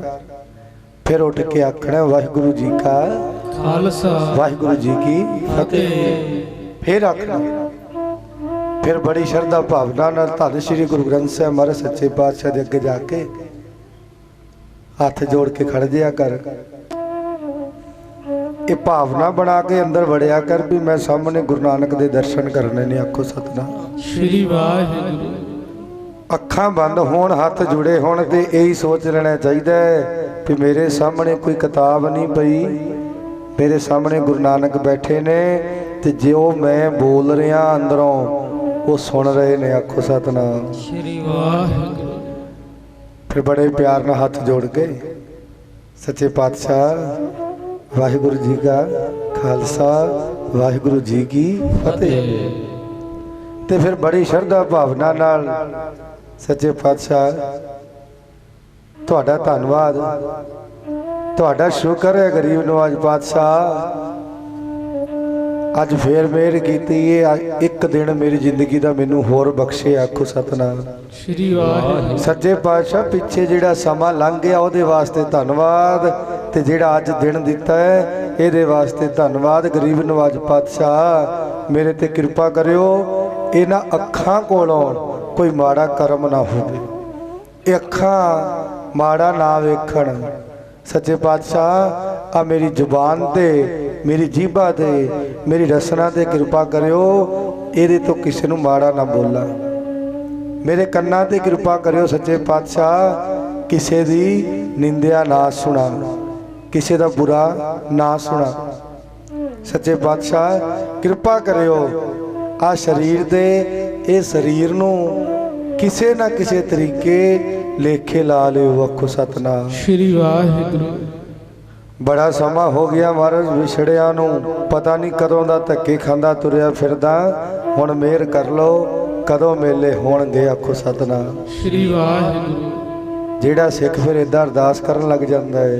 ਫਿਰ ਉੱਠ ਕੇ ਆਖਣਾ ਵਾਹਿਗੁਰੂ ਜੀ ਕਾ ਖਾਲਸਾ ਵਾਹਿਗੁਰੂ ਜੀ ਕੀ ਫਤਿਹ, ਫਿਰ ਆਖਣਾ। ਫਿਰ ਬੜੀ ਸ਼ਰਧਾ ਭਾਵਨਾ ਨਾਲ ਧੰਨ ਸ਼੍ਰੀ ਗੁਰੂ ਗ੍ਰੰਥ ਸਾਹਿਬ ਮਹਾਰਾਜ ਸੱਚੇ ਪਾਤਸ਼ਾਹ ਦੇ ਅੱਗੇ ਜਾ ਕੇ ਹੱਥ ਜੋੜ ਕੇ ਖੜ ਜਿਆ ਕਰ। ਇਹ ਭਾਵਨਾ ਬਣਾ ਕੇ ਅੰਦਰ ਵੜਿਆ ਕਰ ਵੀ ਮੈਂ ਸਾਹਮਣੇ ਗੁਰੂ ਨਾਨਕ ਦੇ ਦਰਸ਼ਨ ਕਰਨੇ ਨੇ। ਆਖੋ ਸਤਨਾਮ ਸ੍ਰੀ ਵਾਹਿਗੁਰੂ। ਅੱਖਾਂ ਬੰਦ ਹੋਣ, ਹੱਥ ਜੁੜੇ ਹੋਣ ਤੇ ਇਹੀ ਸੋਚ ਲੈਣਾ ਚਾਹੀਦਾ ਹੈ ਕਿ ਮੇਰੇ ਸਾਹਮਣੇ ਕੋਈ ਕਿਤਾਬ ਨਹੀਂ ਪਈ, ਮੇਰੇ ਸਾਹਮਣੇ ਗੁਰੂ ਨਾਨਕ ਬੈਠੇ ਨੇ ਤੇ ਜੋ ਮੈਂ ਬੋਲ ਰਿਹਾ ਅੰਦਰੋਂ ਉਹ ਸੁਣ ਰਹੇ ਨੇ। ਆਖੋ ਸਤਨਾਮ ਸ੍ਰੀ ਵਾਹਿਗੁਰੂ। ਫਿਰ ਬੜੇ ਪਿਆਰ ਨਾਲ ਹੱਥ ਜੋੜ ਕੇ ਸੱਚੇ ਪਾਤਸ਼ਾਹ ਵਾਹਿਗੁਰੂ ਜੀ ਕਾ ਖਾਲਸਾ ਵਾਹਿਗੁਰੂ ਜੀ ਕੀ ਫਤਿਹ। ਤੇ ਫਿਰ ਬੜੀ ਸ਼ਰਧਾ ਭਾਵਨਾ ਨਾਲ ਸੱਚੇ ਪਾਤਸ਼ਾਹ ਤੁਹਾਡਾ ਧੰਨਵਾਦ, ਤੁਹਾਡਾ ਸ਼ੁਕਰ ਹੈ ਗਰੀਬ ਨਵਾਜ ਪਾਤਸ਼ਾਹ, ਅੱਜ ਫੇਰ ਮਿਹਰ ਕੀਤੀ ਏ, ਇੱਕ ਦਿਨ ਮੇਰੀ ਜ਼ਿੰਦਗੀ ਦਾ ਮੈਨੂੰ ਹੋਰ ਬਖਸ਼ੇ। ਆਖੋ ਸਤਨਾਮ ਸ੍ਰੀ ਵਾਹਿਗੁਰੂ। ਸੱਚੇ ਪਾਤਸ਼ਾਹ ਪਿੱਛੇ ਜਿਹੜਾ ਸਮਾਂ ਲੰਘ ਗਿਆ ਉਹਦੇ ਵਾਸਤੇ ਧੰਨਵਾਦ, ਤੇ ਜਿਹੜਾ ਅੱਜ ਦਿਨ ਦਿੱਤਾ ਹੈ ਇਹਦੇ ਵਾਸਤੇ ਧੰਨਵਾਦ। ਗਰੀਬ ਨਵਾਜ ਪਾਤਸ਼ਾਹ ਮੇਰੇ ਤੇ ਕਿਰਪਾ ਕਰਿਓ, ਇਹਨਾਂ ਅੱਖਾਂ ਕੋਲੋਂ कोई माड़ा कर्म ना होवे। ये अखां माड़ा ना वेखण। सच्चे पातशाह आ मेरी जुबान ते मेरी जीभा ते मेरी रसना ते कृपा करियो, ਇਹਦੇ तो किसी ਨੂੰ माड़ा ना बोला। मेरे कन्ना ते कृपा करियो सच्चे पातशाह, किसी दी निंदिया ना सुना, किसी दा बुरा ना सुना। सच्चे पातशाह कृपा करियो आ शरीर दे ये शरीर नू किसी ना किसी तरीके लेखे ला लियो। आखो सतनाम श्री वाहिगुरु। बड़ा समा हो गया महाराज विछड़िया नू, पता नहीं कदों दा धक्के खांदा तुरिया फिरदा। हुण मेहर कर लो, कदों मेले होणगे। आखो सतनाम श्री वाहिगुरु। ਜਿਹੜਾ सिख फिर इदा अरदास करन लग जाता है,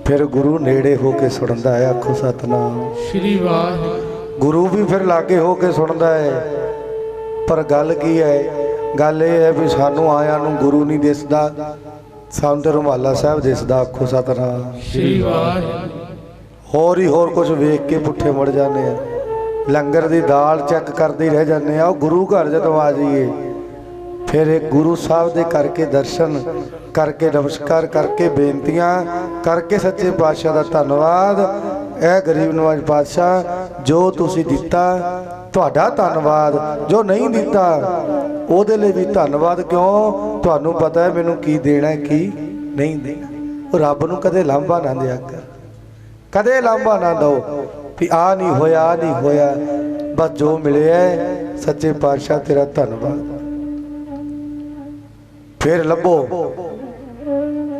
फिर गुरु नेड़े हो के सुनता है। आखो सतनाम श्री वाहिगुरु। गुरु भी फिर लागे हो के सुनता है। पर गल की है, गल ये है भी सानू आया नू गुरु नहीं दिसदा, सानू तो रुमाला साहब दिसदा। आखो सतनाम श्री वाहिगुरु। होर ही होर कुछ वेख के पुट्ठे मुड़ जाने हैं। लंगर दी दाल चेक करते रह जाने आ। गुरु घर जदों आ जाइए फिर एक गुरु साहब दे करके दर्शन करके नमस्कार करके बेनतियां करके सच्चे पातशाह दा धन्नवाद। ए गरीब नवाज पातशाह जो तुसी दिता तुहाडा धन्नवाद, जो नहीं दिता ओहदे लई भी धन्नवाद। क्यों तुहानू पता है मैनू की देना है की नहीं देना। वो रब नू कदे लांभा ना दिया कर, कदे लांभा ना दो भी आ नहीं होया आ नहीं होया। बस जो मिले है सच्चे पातशाह तेरा धन्नवाद। फिर लभो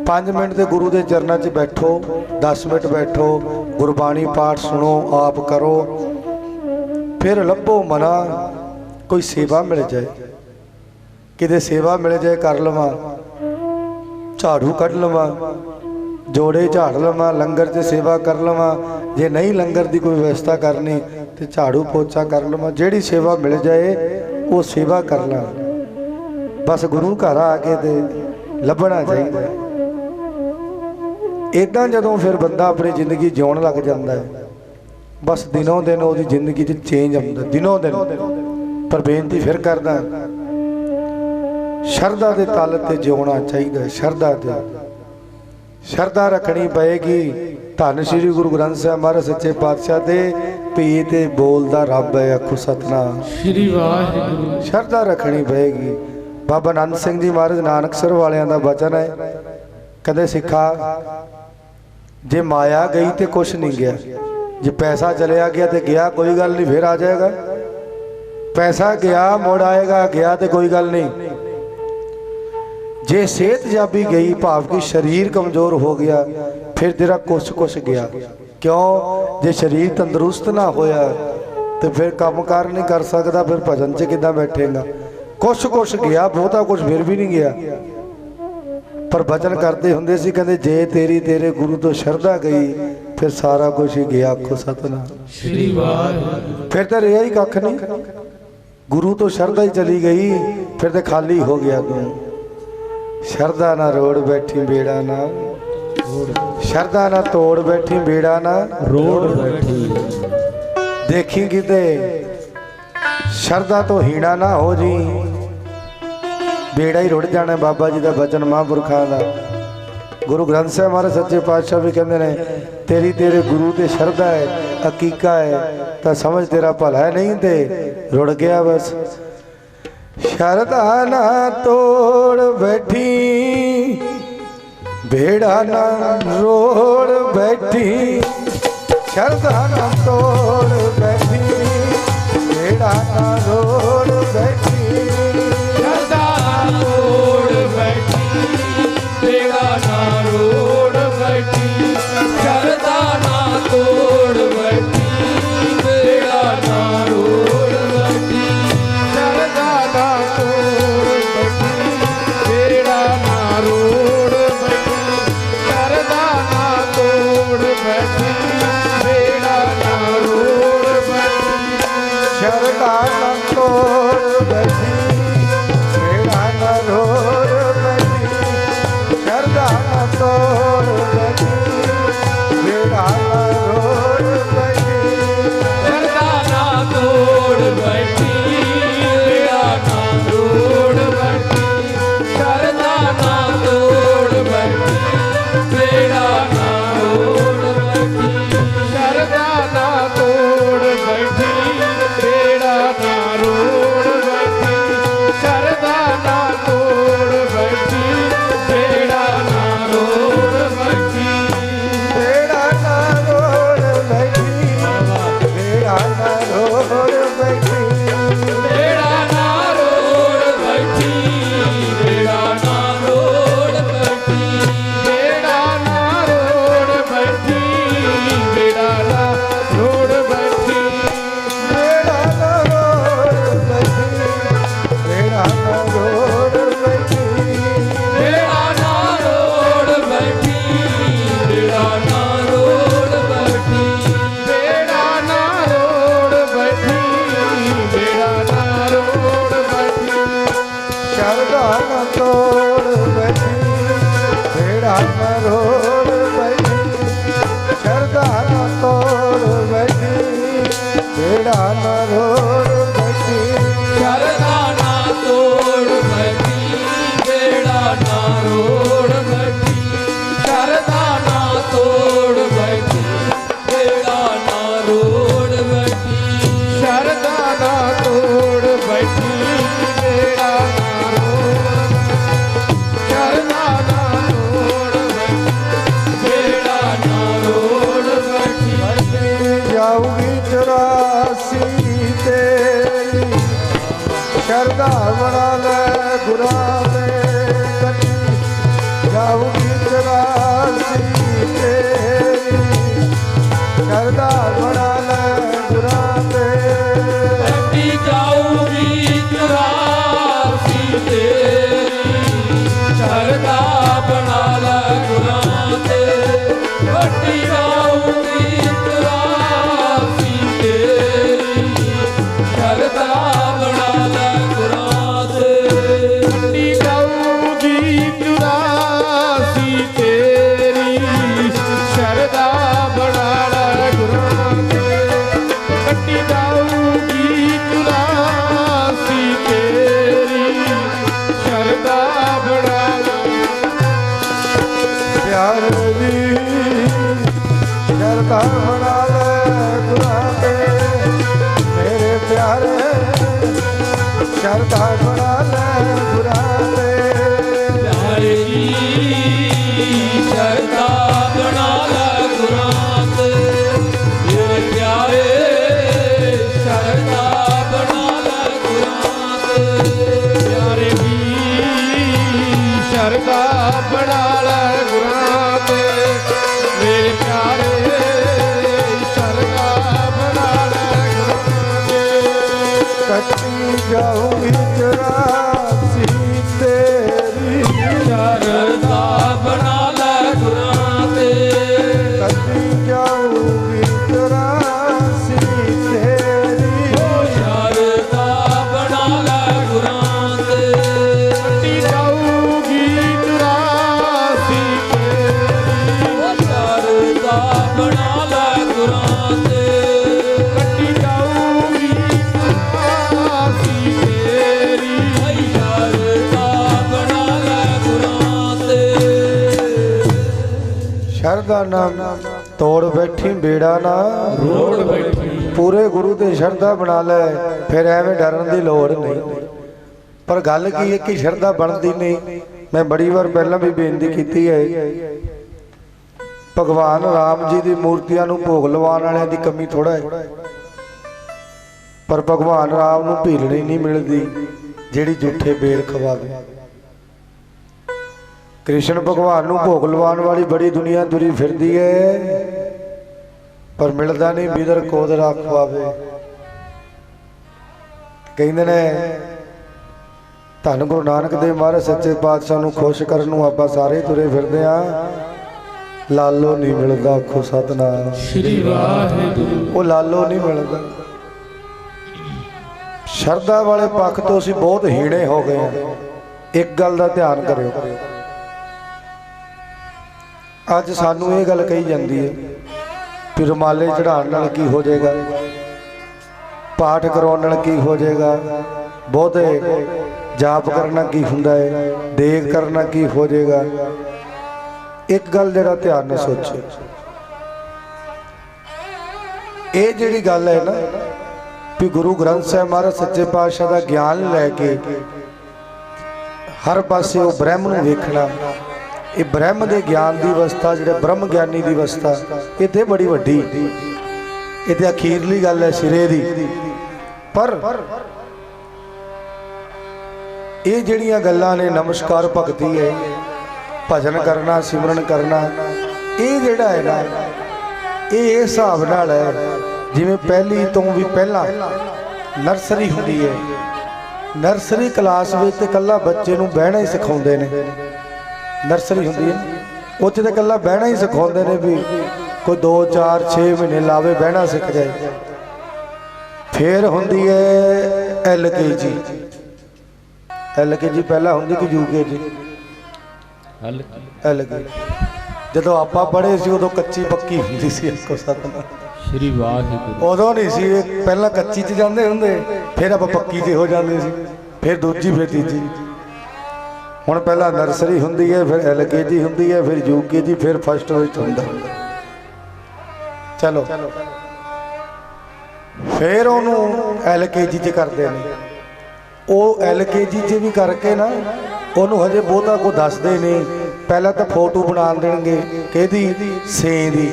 5 मिनट के गुरु के चरणों च बैठो, 10 मिनट बैठो, गुरबाणी पाठ सुनो, आप करो। फिर लभो मना कोई सेवा मिल जाए, किते सेवा मिल जाए कर लवां, झाड़ू कढ़ लवां, जोड़े झाड़ लवां, लंगर च सेवा कर लवां। जे नहीं लंगर की कोई व्यवस्था करनी तो झाड़ू पोछा कर लवां। जिहड़ी सेवा मिल जाए वो सेवा कर ला। बस गुरु घर आके ते लभना चाहिए। इदां जदों फिर बंदा अपनी जिंदगी जिउण लग जाता है, बस दिनों दिन उसकी जिंदगी च चेंज आउंदा दिनों दिन। पर बेनती फिर करदा, शरधा के तल ते जिउणा चाहिए। शरधा रखनी पएगी। धन श्री गुरु ग्रंथ साहिब महाराज सच्चे पातशाह दे भी ते बोलदा रब है। आखो सतनाम श्री वाहिगुरु। शरधा रखनी पएगी। बाबा नंद सिंह जी महाराज नानकसर वालियां दा वचन है, कहते सिखा जे माया गई तो कुछ नहीं गया, जे पैसा चलिया गया तो गया कोई गल नहीं, फिर आ जाएगा। पैसा गया मुड़ आएगा, गया तो कोई गल नहीं। जे सेहत जाबी गई भाव की शरीर कमजोर हो गया, फिर तेरा कुछ गया। क्यों जे शरीर तंदुरुस्त ना होया तो फिर काम कार नहीं कर सकता, फिर भजन च किदां बैठेगा। कुछ गया, बहुता कुछ फिर भी नहीं गया। पर भजन करते हुंदे सी, कहंदे जे तेरी तेरे गुरु तो शरधा गई फिर सारा कुछ ही गया। आखो सतनाम श्री वाहिगुरु। फिर तो रहा ही कख नहीं। गुरु तो शरधा ही चली गई, फिर तो खाली हो गया तू। शरधा ना रोड़ बैठी बेड़ा ना, शरधा ना तोड़ बैठी बेड़ा ना रोड बैठी। देखी किते शरधा तो हीणा ना हो जी, बेड़ा ही रुड़ जाना। बाबा जी का वचन महापुरखा का। गुरु ग्रंथ साहिब महाराज सच्चे पातशाह भी कहते हैं तेरी तेरे गुरु ते शरधा है, हकीका है, तो समझ तेरा भला है, नहीं ते रुड़ गया बस। शरधा ना तोड़ बैठी बेड़ा ना रोड़ बैठी, शरधा ना तोड़ बैठी बेड़ा ना रोड़ बैठी, शरधा तोड़ बैठी बेड़ा ना रोड़ बैठी, शरधा ना तोड़ बैठी बेड़ा ना रोड़ बैठी, शरधा ना तोड़ बैठी बेड़ा ना रोड़ बैठी, शरधा ना तोड़ बैठी बेड़ा ना रोड़ बैठी, शरधा ना तोड़ ਨਾ ਤੋੜ ਬੈਠੀ ਬੇੜਾ ਨਾ ਰੋੜ ਬੈਠੀ ਸ਼ਰਧਾ ਨਾ ਤੋੜ ਬੈਠੀ ਬੇੜਾ ਨਾ ਰੋੜ ਬੈਠੀ ਸ਼ਰਧਾ ਨਾ ਤੋੜ ਬੈਠੀ ਬੇੜਾ ਨਾ ਰੋੜ ਬੈਠੀ ਬੇੜਾ ਨਾ ਰੋੜ ਬੈਠੀ ਬੇੜਾ ਨਾ ਰੋੜ ਬੈਠੀ ਬੇੜਾ ਨਾ ਰੋੜ ਬੈਠੀ ਬੇੜਾ ਨਾ ਰੋੜ ਬੈਠੀ ਬੇੜਾ ਨਾ ਰੋੜ ਬੈਠੀ ਬੇੜਾ ਨਾ ਰੋੜ ਬੈਠੀ ਬੇੜਾ ਨਾ ਰੋੜ ਬੈਠੀ ਬੇੜਾ ਨਾ ਰੋੜ ਬੈਠੀ ਬੇੜਾ ਨਾ ਰੋੜ ਬੈਠੀ ਬੇੜਾ ਨਾ ਰੋੜ ਬੈਠੀ ਬੇੜਾ ਨਾ ਰੋੜ ਬੈਠੀ ਬੇੜਾ ਨਾ ਰੋੜ ਬੈਠੀ ਸ਼ਰਧਾ ਨਾ ਤੋੜ ਬੈਠੀ ਬੇੜਾ ਨਾ ਰੋੜ ਬੈਠੀ ਸ਼ਰਧਾ ਨਾ ਤੋੜ ਬੈਠੀ ਬੇੜਾ ਨਾ ਰੋੜ ਬੈਠੀ ਸ਼ਰਧਾ ਨਾ ਤੋੜ ਬੈਠੀ ਬੇੜਾ ਨਾ ਰੋੜ ਬੈਠੀ ਸ਼ਰਧਾ ਨਾ ਤੋੜ ਬੈਠੀ ਬੇੜਾ ਨਾ ਰੋੜ ਬੈਠੀ ਸ਼ਰਧਾ ਨਾ ਤੋੜ ਬੈਠੀ ਬੇੜਾ ਨਾ ਰੋੜ ਸ਼ਰਧਾ ਨਾ ਤੋੜ ਬੈਠੀ ਬੇੜਾ ਨਾ ਰੋੜ ਬੈਠੀ ਜਾਊਗੀ 84 ਤੇਰੀ ਸ਼ਰਧਾ ਬਣਾ ਲੈ ਗੁਰਾਂ ਦੇ ਕੱਟੀ ਜਾਊਗੀ 84 ਤੇਰੀ ਸ਼ਰਧਾ ਬਣਾ ਲੈ ਗੁਰਾਂ ਦੇ ਕੱਟੀ ਜਾਊਗੀ 84 ਤੇਰੀ ਸ਼ਰਧਾ ਬਣਾ ਲੈ ਗੁਰਾਂ ਤੇ ਕੱਟੀ ਜਾਊਗੀ 84 ਤੇਰੀ ਸ਼ਰਧਾ ਬਣਾ ਲੈ ਗੁਰਾਂ ਤੇ ਕੱਟੀ ਜਾਊਗੀ 84 ਤੇਰੀ ਸ਼ਰਧਾ ਬਣਾ ਲੈ ਗੁਰਾਂ ਤੇ ਕੱਟੀ ਜਾਊਗੀ 84 ਤੇਰੀ ਸ਼ਰਧਾ ਬਣਾ ਲੈ ਪਿਆਰ ਦੀ ਸ਼ਰਧਾ ਬਣਾ ਲੈ ਗੁਰਾਂ ਦੇ ਮੇਰੇ ਪਿਆਰੇ ਸ਼ਰਧਾ ਬਣਾ ਲੈ ਗੁਰਾਂ ਦੇ ਪਿਆਰੇ ਦੀ ਸ਼ਰਧਾ ਬਣਾ ਲੈ ਗੁਰਾਂ ਤੇ ਮੇਰੇ ਪਿਆਰੇ ਸ਼ਰਧਾ ਬਣਾ ਲੈ ਗੁਰਾਂ ਤੇ ਪਿਆਰੇ ਦੀ ਸ਼ਰਧਾ ਬਣਾ ਲੈ ਗੁਰਾਂ ਤੇ ਮੇਰੇ ਪਿਆਰੇ ਸ਼ਰਧਾ ਬਣਾ ਲੈ ਗੁਰਾਂ ਤੇ ਕੱਟੀ ਜਾਊਗੀ 84 ਤੇਰੀ ਸ਼ਰਧਾ ਬਣਾ ਲੈ ਗੁਰਾਂ ਤੇ ਕੱਟੀ ਜਾਊਗੀ 84 ਤੇਰੀ ਸ਼ਰਧਾ ਬਣਾ ਲੈ ਗੁਰਾਂ ਤੇ ਕੱਟੀ ਜਾਊਗੀ 84 ਤੇਰੀ ਸ਼ਰਧਾ ਬਣਾ ਲੈ ਗੁਰਾਂ ਤੇ ਕੱਟੀ ਜਾਊਗੀ 84 ਤੇਰੀ ਸ਼ਰਧਾ ਬਣਾ ਲੈ ਗੁਰਾਂ ਤੇ ਸ਼ਰਧਾ ਨਾਮ ਤੋੜ ਬੈਠੀ ਬੇੜਾ ਨਾ ਰੋੜ ਬੈਠੀ ਪੂਰੇ ਗੁਰੂ ਤੇ ਸ਼ਰਧਾ ਬਣਾ ਲੈ ਫਿਰ ਐਵੇਂ ਡਰਨ ਦੀ ਲੋੜ ਨਹੀਂ ਪਰ ਗੱਲ ਕੀ ਹੈ ਕਿ ਸ਼ਰਧਾ ਬਣਦੀ ਨਹੀਂ ਮੈਂ ਬੜੀ ਵਾਰ ਪਹਿਲਾਂ ਵੀ ਬੇਨਤੀ ਕੀਤੀ ਹੈ ਭਗਵਾਨ ਰਾਮ ਜੀ ਦੀ ਮੂਰਤੀਆਂ ਨੂੰ ਭੋਗ ਲਵਾਉਣ ਵਾਲਿਆਂ ਦੀ ਕਮੀ ਥੋੜਾ ਹੈ ਪਰ ਭਗਵਾਨ ਰਾਮ ਨੂੰ ਭੀਲਣੀ ਨਹੀਂ ਮਿਲਦੀ ਜਿਹੜੀ ਝੂਠੇ ਬੇਰ ਖਵਾਵੇ ਕ੍ਰਿਸ਼ਨ ਭਗਵਾਨ ਨੂੰ ਭੋਗ ਲਵਾਉਣ ਵਾਲੀ ਬੜੀ ਦੁਨੀਆ ਤੁਰੀ ਫਿਰਦੀ ਹੈ ਪਰ ਮਿਲਦਾ ਨਹੀਂ ਬਿਦਰ ਕੋਦਰਾ ਖਵਾਵੇ ਕਹਿੰਦੇ ਨੇ ਧੰਨ ਗੁਰੂ ਨਾਨਕ ਦੇਵ ਮਹਾਰਾਜ ਸੱਚੇ ਪਾਤਸ਼ਾਹ ਨੂੰ ਖੁਸ਼ ਕਰਨ ਨੂੰ ਆਪਾਂ ਸਾਰੇ ਤੁਰੇ ਫਿਰਦੇ ਆ ਲਾਲੋ ਨਹੀਂ ਮਿਲਦਾ ਆਖੋ ਸਤਨਾਮ ਸ਼੍ਰੀ ਵਾਹਿਗੁਰੂ ਉਹ ਲਾਲੋ ਨਹੀਂ ਮਿਲਦਾ ਸ਼ਰਧਾ ਵਾਲੇ ਪੱਖ ਤੋਂ ਅਸੀਂ ਬਹੁਤ ਹੀਣੇ ਹੋ ਗਏ ਆ ਇੱਕ ਗੱਲ ਦਾ ਧਿਆਨ ਕਰਿਓ ਅੱਜ ਸਾਨੂੰ ਇਹ ਗੱਲ ਕਹੀ ਜਾਂਦੀ ਹੈ ਕਿ ਰੁਮਾਲੇ ਚੜਾਉਣ ਨਾਲ ਕੀ ਹੋ ਜਾਏਗਾ ਪਾਠ ਕਰਾਉਣ ਨਾਲ ਕੀ ਹੋ ਜਾਏਗਾ ਬਹੁਤੇ ਜਾਪ ਕਰਨਾ ਕੀ ਹੁੰਦਾ ਹੈ, ਦੇਗ ਕਰਨਾ ਕੀ ਹੋ ਜਾਏਗਾ। ਇੱਕ ਗੱਲ ਜਿਹੜਾ ਧਿਆਨ ਨਾਲ ਸੋਚੋ, ਇਹ ਜਿਹੜੀ ਗੱਲ ਹੈ ਨਾ ਵੀ ਗੁਰੂ ਗ੍ਰੰਥ ਸਾਹਿਬ ਮਹਾਰਾਜ ਸੱਚੇ ਪਾਤਸ਼ਾਹ ਦਾ ਗਿਆਨ ਲੈ ਕੇ ਹਰ ਪਾਸੇ ਉਹ ਬ੍ਰਹਮ ਨੂੰ ਵੇਖਣਾ, ਇਹ ਬ੍ਰਹਮ ਦੇ ਗਿਆਨ ਦੀ ਅਵਸਥਾ, ਜਿਹੜਾ ਬ੍ਰਹਮ ਗਿਆਨੀ ਦੀ ਅਵਸਥਾ, ਇਹ ਤੇ ਬੜੀ ਵੱਡੀ, ਇਹ ਤੇ ਅਖੀਰਲੀ ਗੱਲ ਹੈ ਸਿਰੇ ਦੀ। ਪਰ ਇਹ ਜਿਹੜੀਆਂ ਗੱਲਾਂ ਨੇ, ਨਮਸਕਾਰ ਭਗਤੀ ਹੈ, ਭਜਨ ਕਰਨਾ, ਸਿਮਰਨ ਕਰਨਾ, ਇਹ ਜਿਹੜਾ ਹੈ ਨਾ, ਇਹ ਇਸ ਹਿਸਾਬ ਨਾਲ ਹੈ ਜਿਵੇਂ ਪਹਿਲੀ ਤੋਂ ਵੀ ਪਹਿਲਾਂ ਨਰਸਰੀ ਹੁੰਦੀ ਹੈ। ਨਰਸਰੀ ਕਲਾਸ ਵਿੱਚ ਤੇ ਇਕੱਲਾ ਬੱਚੇ ਨੂੰ ਬਹਿਣਾ ਹੀ ਸਿਖਾਉਂਦੇ ਨੇ। ਨਰਸਰੀ ਹੁੰਦੀ ਹੈ, ਉੱਥੇ ਤਾਂ ਇਕੱਲਾ ਬਹਿਣਾ ਹੀ ਸਿਖਾਉਂਦੇ ਨੇ ਵੀ ਕੋਈ 2 4 6 ਮਹੀਨੇ ਲਾਵੇ, ਬਹਿਣਾ ਸਿੱਖ ਜਾਏ। ਫਿਰ ਹੁੰਦੀ ਹੈ LKG। LKG ਪਹਿਲਾਂ ਹੁੰਦੀ ਕਿ UKG? LKG। ਜਦੋਂ ਆਪਾਂ ਪੜ੍ਹੇ ਸੀ ਉਦੋਂ ਕੱਚੀ ਪੱਕੀ ਹੁੰਦੀ ਸੀ। ਇੱਕੋ ਸਤਨਾਮ ਸ੍ਰੀ ਵਾਹਿਗੁਰੂ। ਉਦੋਂ ਨਹੀਂ ਸੀ, ਪਹਿਲਾਂ ਕੱਚੀ 'ਚ ਜਾਂਦੇ ਹੁੰਦੇ, ਫਿਰ ਆਪਾਂ ਪੱਕੀ 'ਤੇ ਹੋ ਜਾਂਦੇ ਸੀ, ਫਿਰ ਦੂਜੀ, ਫਿਰ ਤੀਜੀ। ਹੁਣ ਪਹਿਲਾਂ ਨਰਸਰੀ ਹੁੰਦੀ ਹੈ, ਫਿਰ LKG ਹੁੰਦੀ ਹੈ, ਫਿਰ UKG, ਫਿਰ ਫਸਟ ਵਿੱਚ ਹੁੰਦਾ। ਚਲੋ ਫਿਰ ਉਹਨੂੰ LKG 'ਚ ਕਰਦੇ ਨੇ। ਉਹ LKG 'ਚ ਵੀ ਕਰਕੇ ਨਾ ਉਹਨੂੰ ਹਜੇ ਬਹੁਤਾ ਕੋ ਦੱਸਦੇ ਨਹੀਂ। ਪਹਿਲਾਂ ਤਾਂ ਫੋਟੋ ਬਣਾ ਦੇਣਗੇ ਕਿਹਦੀ, ਸੇ ਦੀ।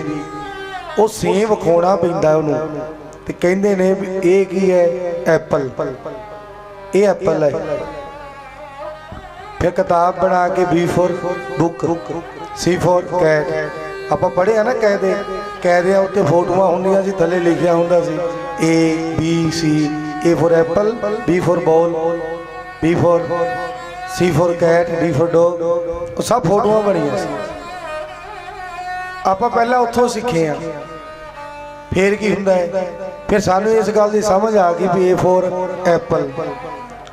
ਉਹ ਸੇ ਵਿਖਾਉਣਾ ਪੈਂਦਾ ਉਹਨੂੰ, ਤੇ ਕਹਿੰਦੇ ਨੇ ਵੀ ਇਹ ਕੀ ਹੈ, ਐਪਲ, ਇਹ ਐਪਲ ਹੈ। ਫਿਰ ਕਿਤਾਬ ਬਣਾ ਕੇ B for book, C for cat. ਆਪਾਂ ਪੜ੍ਹਿਆ ਨਾ ਕਾਇਦੇ, ਕਾਇਦਿਆਂ ਉੱਤੇ ਫੋਟੋਆਂ ਹੁੰਦੀਆਂ ਸੀ, ਥੱਲੇ ਲਿਖਿਆ ਹੁੰਦਾ ਸੀ A B C, A for apple, B for ball, B for C for cat, D for dog. ਉਹ ਸਭ ਫੋਟੋਆਂ ਬਣੀਆਂ ਸੀ। ਆਪਾਂ ਪਹਿਲਾਂ ਉੱਥੋਂ ਸਿੱਖੇ ਆ। ਫਿਰ ਕੀ ਹੁੰਦਾ ਹੈ, ਫਿਰ ਸਾਨੂੰ ਇਸ ਗੱਲ ਦੀ ਸਮਝ ਆ ਗਈ ਵੀ A ਫॉर ਐਪਲ।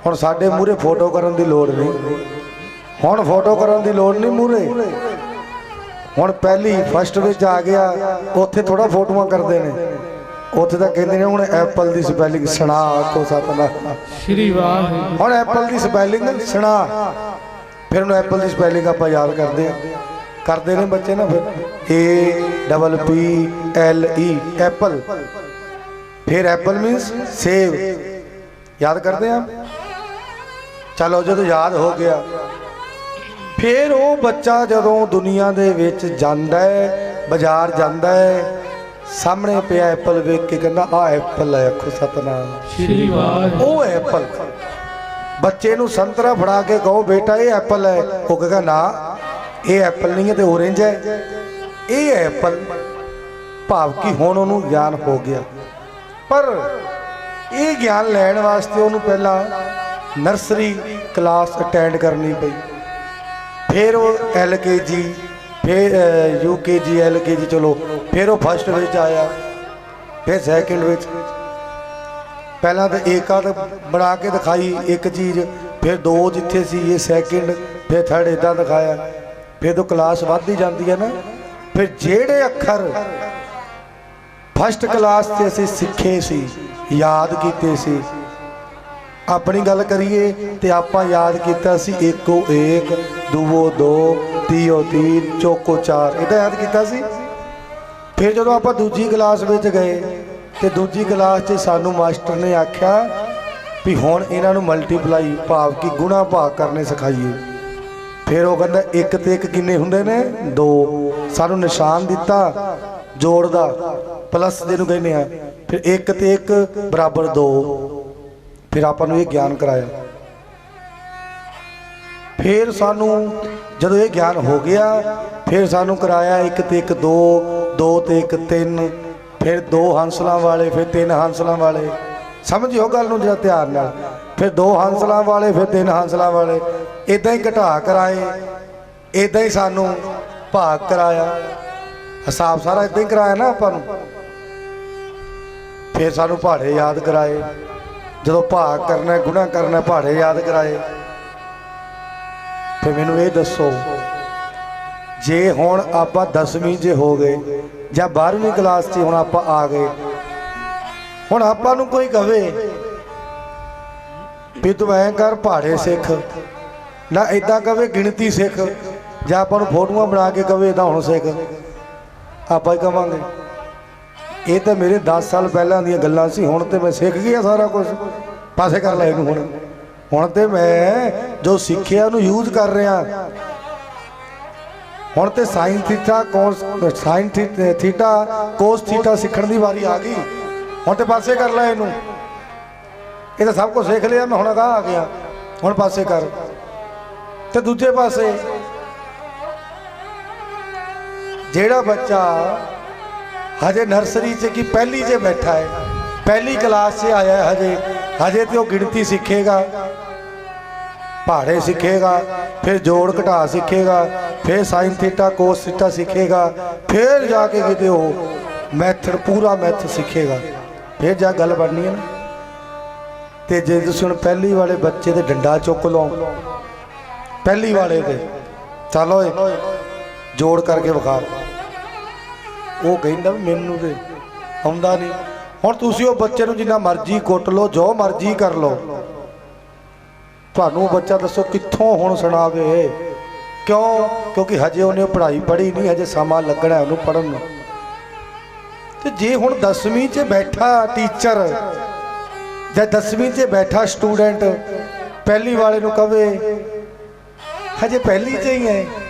ਹੁਣ ਸਾਡੇ ਮੂਹਰੇ ਫੋਟੋ ਕਰਨ ਦੀ ਲੋੜ ਨਹੀਂ, ਹੁਣ ਫੋਟੋ ਕਰਨ ਦੀ ਲੋੜ ਨਹੀਂ ਮੂਹਰੇ। ਹੁਣ ਪਹਿਲੀ ਫਸਟ ਵਿੱਚ ਆ ਗਿਆ, ਉੱਥੇ ਥੋੜਾ ਫੋਟੋਆਂ ਕਰਦੇ ਨੇ, ਉੱਥੇ ਤਾਂ ਕਹਿੰਦੇ ਨੇ ਹੁਣ ਐਪਲ ਦੀ ਸਪੈਲਿੰਗ ਸੁਣਾ ਕੋ ਸਤਨਾਮ ਸ੍ਰੀ ਵਾਹਿਗੁਰੂ। ਹੁਣ ਐਪਲ ਦੀ ਸਪੈਲਿੰਗ ਸੁਣਾ, ਫਿਰ ਉਹਨੂੰ ਐਪਲ ਦੀ ਸਪੈਲਿੰਗ ਆਪਾਂ ਯਾਦ ਕਰਦੇ ਨੇ ਬੱਚੇ ਨਾ। ਫਿਰ APPLE ਐਪਲ, ਫਿਰ ਐਪਲ ਮੀਨਸ ਸੇਬ, ਯਾਦ ਕਰਦੇ ਆ। ਚਲੋ ਜਦੋਂ ਯਾਦ ਹੋ ਗਿਆ, ਫਿਰ ਉਹ ਬੱਚਾ ਜਦੋਂ ਦੁਨੀਆ ਦੇ ਵਿੱਚ ਜਾਂਦਾ ਹੈ, ਬਾਜ਼ਾਰ ਜਾਂਦਾ ਹੈ, ਸਾਹਮਣੇ ਪਿਆ ਐਪਲ ਵੇਖ ਕੇ ਕਹਿੰਦਾ ਆ ਐਪਲ ਹੈ। ਆਖੋ ਸਤਨਾਮ ਸ੍ਰੀ ਵਾਹਿਗੁਰੂ। ਉਹ ਐਪਲ। ਬੱਚੇ ਨੂੰ ਸੰਤਰਾ ਫੜਾ ਕੇ ਕਹੋ ਬੇਟਾ ਇਹ ਐਪਲ ਹੈ, ਉਹ ਕਹੇਗਾ ਨਾ ਇਹ ਐਪਲ ਨਹੀਂ ਹੈ, ਤੇ ਔਰੇਂਜ ਹੈ, ਇਹ ਐਪਲ। ਭਾਵ ਕਿ ਹੁਣ ਉਹਨੂੰ ਗਿਆਨ ਹੋ ਗਿਆ। ਪਰ ਇਹ ਗਿਆਨ ਲੈਣ ਵਾਸਤੇ ਉਹਨੂੰ ਪਹਿਲਾਂ ਨਰਸਰੀ ਕਲਾਸ ਅਟੈਂਡ ਕਰਨੀ ਪਈ, ਫਿਰ ਉਹ LKG, ਫਿਰ UKG, LKG, ਚਲੋ ਫਿਰ ਉਹ ਫਸਟ ਵਿੱਚ ਆਇਆ, ਫਿਰ ਸੈਕਿੰਡ ਵਿੱਚ। ਪਹਿਲਾਂ ਤਾਂ ਏਕਾ ਤਾਂ ਬਣਾ ਕੇ ਦਿਖਾਈ ਇੱਕ ਚੀਜ਼, ਫਿਰ 2 ਜਿੱਥੇ ਸੀ ਇਹ ਸੈਕਿੰਡ, ਫਿਰ ਥਰਡ, ਇੱਦਾਂ ਦਿਖਾਇਆ। ਫਿਰ ਤੋਂ ਕਲਾਸ ਵੱਧਦੀ ਜਾਂਦੀ ਹੈ ਨਾ, ਫਿਰ ਜਿਹੜੇ ਅੱਖਰ ਫਸਟ ਕਲਾਸ 'ਤੇ ਅਸੀਂ ਸਿੱਖੇ ਸੀ, ਯਾਦ ਕੀਤੇ ਸੀ, ਆਪਣੀ ਗੱਲ ਕਰੀਏ ਤੇ ਆਪਾਂ ਯਾਦ ਕੀਤਾ ਸੀ 1 1 2 2 3 3 4 4, ਇਹਦਾ ਯਾਦ ਕੀਤਾ ਸੀ। ਫਿਰ ਜਦੋਂ ਆਪਾਂ ਦੂਜੀ ਕਲਾਸ ਵਿੱਚ ਗਏ ਤੇ ਦੂਜੀ ਕਲਾਸ 'ਚ ਸਾਨੂੰ ਮਾਸਟਰ ਨੇ ਆਖਿਆ ਵੀ ਹੁਣ ਇਹਨਾਂ ਨੂੰ ਮਲਟੀਪਲਾਈ, ਭਾਵ ਕਿ ਗੁਣਾ ਭਾਗ ਕਰਨੇ ਸਿਖਾਈਏ। ਫਿਰ ਉਹ ਕਹਿੰਦਾ 1 ਤੇ 1 ਕਿੰਨੇ ਹੁੰਦੇ ਨੇ, 2। ਸਾਨੂੰ ਨਿਸ਼ਾਨ ਦਿੱਤਾ ਜੋੜ ਦਾ, ਪਲੱਸ ਜਿਹਨੂੰ ਕਹਿੰਦੇ ਆ। ਫਿਰ 1 ਤੇ 1 ਬਰਾਬਰ 2। ਫਿਰ ਆਪਾਂ ਨੂੰ ਇਹ ਗਿਆਨ ਕਰਾਇਆ। ਫਿਰ ਸਾਨੂੰ ਜਦੋਂ ਇਹ ਗਿਆਨ ਹੋ ਗਿਆ, ਫਿਰ ਸਾਨੂੰ ਕਰਾਇਆ 1 ਤੇ 1 2, 2 ਤੇ 1 3, ਫਿਰ 2 ਹੰਸਲਾਂ ਵਾਲੇ, ਫਿਰ 3 ਹੰਸਲਾਂ ਵਾਲੇ। ਸਮਝਿਓ ਗੱਲ ਨੂੰ ਜਰਾ ਧਿਆਨ ਨਾਲ। ਫਿਰ 2 ਹੰਸਲਾਂ ਵਾਲੇ, ਫਿਰ 3 ਹੰਸਲਾਂ ਵਾਲੇ, ਇਦਾਂ ਹੀ ਘਟਾ ਕਰਾਏ, ਇਦਾਂ ਹੀ ਸਾਨੂੰ ਭਾਗ ਕਰਾਇਆ। ਹਿਸਾਬ ਸਾਰਾ ਇਦਾਂ ਹੀ ਕਰਾਇਆ ਨਾ ਆਪਾਂ ਨੂੰ। ਫਿਰ ਸਾਨੂੰ ਪਹਾੜੇ ਯਾਦ ਕਰਾਏ, ਜਦੋਂ ਭਾਗ ਕਰਨਾ, ਗੁਣਾ ਕਰਨਾ, ਪਹਾੜੇ ਯਾਦ ਕਰਾਏ। ਫਿਰ ਮੈਨੂੰ ਇਹ ਦੱਸੋ, ਜੇ ਹੁਣ ਆਪਾਂ 10ਵੀਂ 'ਚ ਹੋ ਗਏ ਜਾਂ 12ਵੀਂ ਕਲਾਸ 'ਚ ਹੁਣ ਆਪਾਂ ਆ ਗਏ, ਹੁਣ ਆਪਾਂ ਨੂੰ ਕੋਈ ਕਵੇ ਵੀ ਤੂੰ ਐਂ ਕਰ ਪਹਾੜੇ ਸਿੱਖ ਨਾ, ਇਦਾਂ ਕਵੇ ਗਿਣਤੀ ਸਿੱਖ, ਜਾਂ ਆਪਾਂ ਨੂੰ ਫੋਟੋਆਂ ਬਣਾ ਕੇ ਕਵੇ ਇਦਾਂ ਹੁਣ ਸਿੱਖ, ਆਪਾਂ ਹੀ ਕਵਾਂਗੇ। ਇਹ ਤਾਂ ਮੇਰੇ 10 ਸਾਲ ਪਹਿਲਾਂ ਦੀਆਂ ਗੱਲਾਂ ਸੀ, ਹੁਣ ਤੇ ਮੈਂ ਸਿੱਖ ਗਿਆ ਸਾਰਾ ਕੁਝ। ਪਾਸੇ ਕਰ ਲੈ ਇਹਨੂੰ। ਹੁਣ ਤੇ ਮੈਂ ਜੋ ਸਿੱਖਿਆ ਉਹਨੂੰ ਯੂਜ਼ ਕਰ ਰਿਹਾ। ਹੁਣ ਤੇ ਸਾਈਨ ਥੀਟਾ ਕੋਸ ਥੀਟਾ ਸਿੱਖਣ ਦੀ ਵਾਰੀ ਆ ਗਈ। ਹੁਣ ਤੇ ਪਾਸੇ ਕਰ ਲੈ ਇਹਨੂੰ। ਇਹ ਤਾਂ ਸਭ ਕੁਝ ਸਿੱਖ ਲਿਆ ਮੈਂ, ਹੁਣ ਅਗਾਂਹ ਆ ਗਿਆ, ਹੁਣ ਪਾਸੇ ਕਰ। ਤੇ ਦੂਜੇ ਪਾਸੇ ਜਿਹੜਾ ਬੱਚਾ ਹਜੇ ਨਰਸਰੀ 'ਚ ਕੀ ਪਹਿਲੀ 'ਚ ਬੈਠਾ ਹੈ, ਪਹਿਲੀ ਕਲਾਸ 'ਚ ਆਇਆ ਹੈ, ਹਜੇ ਤੇ ਉਹ ਗਿਣਤੀ ਸਿੱਖੇਗਾ, ਪਹਾੜੇ ਸਿੱਖੇਗਾ, ਫਿਰ ਜੋੜ ਘਟਾ ਸਿੱਖੇਗਾ, ਫਿਰ ਸਾਈਨ ਥੀਟਾ ਕੋਸ ਥੀਟਾ ਸਿੱਖੇਗਾ, ਫਿਰ ਜਾ ਕੇ ਕਿਤੇ ਉਹ ਮੈਥਡ ਪੂਰਾ ਮੈਥ ਸਿੱਖੇਗਾ, ਫਿਰ ਜਾ ਗੱਲ ਬਣਨੀ ਹੈ ਨਾ। ਤੇ ਜੇ ਤੁਸੀਂ ਹੁਣ ਪਹਿਲੀ ਵਾਲੇ ਬੱਚੇ ਦੇ ਡੰਡਾ ਚੁੱਕ ਲਓ, ਪਹਿਲੀ ਵਾਲੇ ਦੇ ਚੱਲ ਓਏ ਜੋੜ ਕਰਕੇ ਵਿਖਾ, ਉਹ ਕਹਿੰਦਾ ਮੈਨੂੰ ਤੇ ਆਉਂਦਾ ਨਹੀਂ। ਹੁਣ ਤੁਸੀਂ ਉਹ ਬੱਚੇ ਨੂੰ ਜਿੰਨਾ ਮਰਜ਼ੀ ਕੁੱਟ ਲਓ, ਜੋ ਮਰਜ਼ੀ ਕਰ ਲਓ, ਤੁਹਾਨੂੰ ਬੱਚਾ ਦੱਸੋ ਕਿੱਥੋਂ ਹੁਣ ਸੁਣਾਵੇ? ਕਿਉਂ? ਕਿਉਂਕਿ ਹਜੇ ਉਹਨੇ ਪੜ੍ਹਾਈ ਪੜ੍ਹੀ ਨਹੀਂ, ਹਜੇ ਸਮਾਂ ਲੱਗਣਾ ਉਹਨੂੰ ਪੜ੍ਹਨ ਨੂੰ। ਤੇ ਜੇ ਹੁਣ 10ਵੀਂ 'ਚ ਬੈਠਾ ਟੀਚਰ ਜਾਂ 10ਵੀਂ 'ਚ ਬੈਠਾ ਸਟੂਡੈਂਟ ਪਹਿਲੀ ਵਾਲੇ ਨੂੰ ਕਵੇ ਹਜੇ ਪਹਿਲੀ 'ਚ ਹੀ ਹੈ,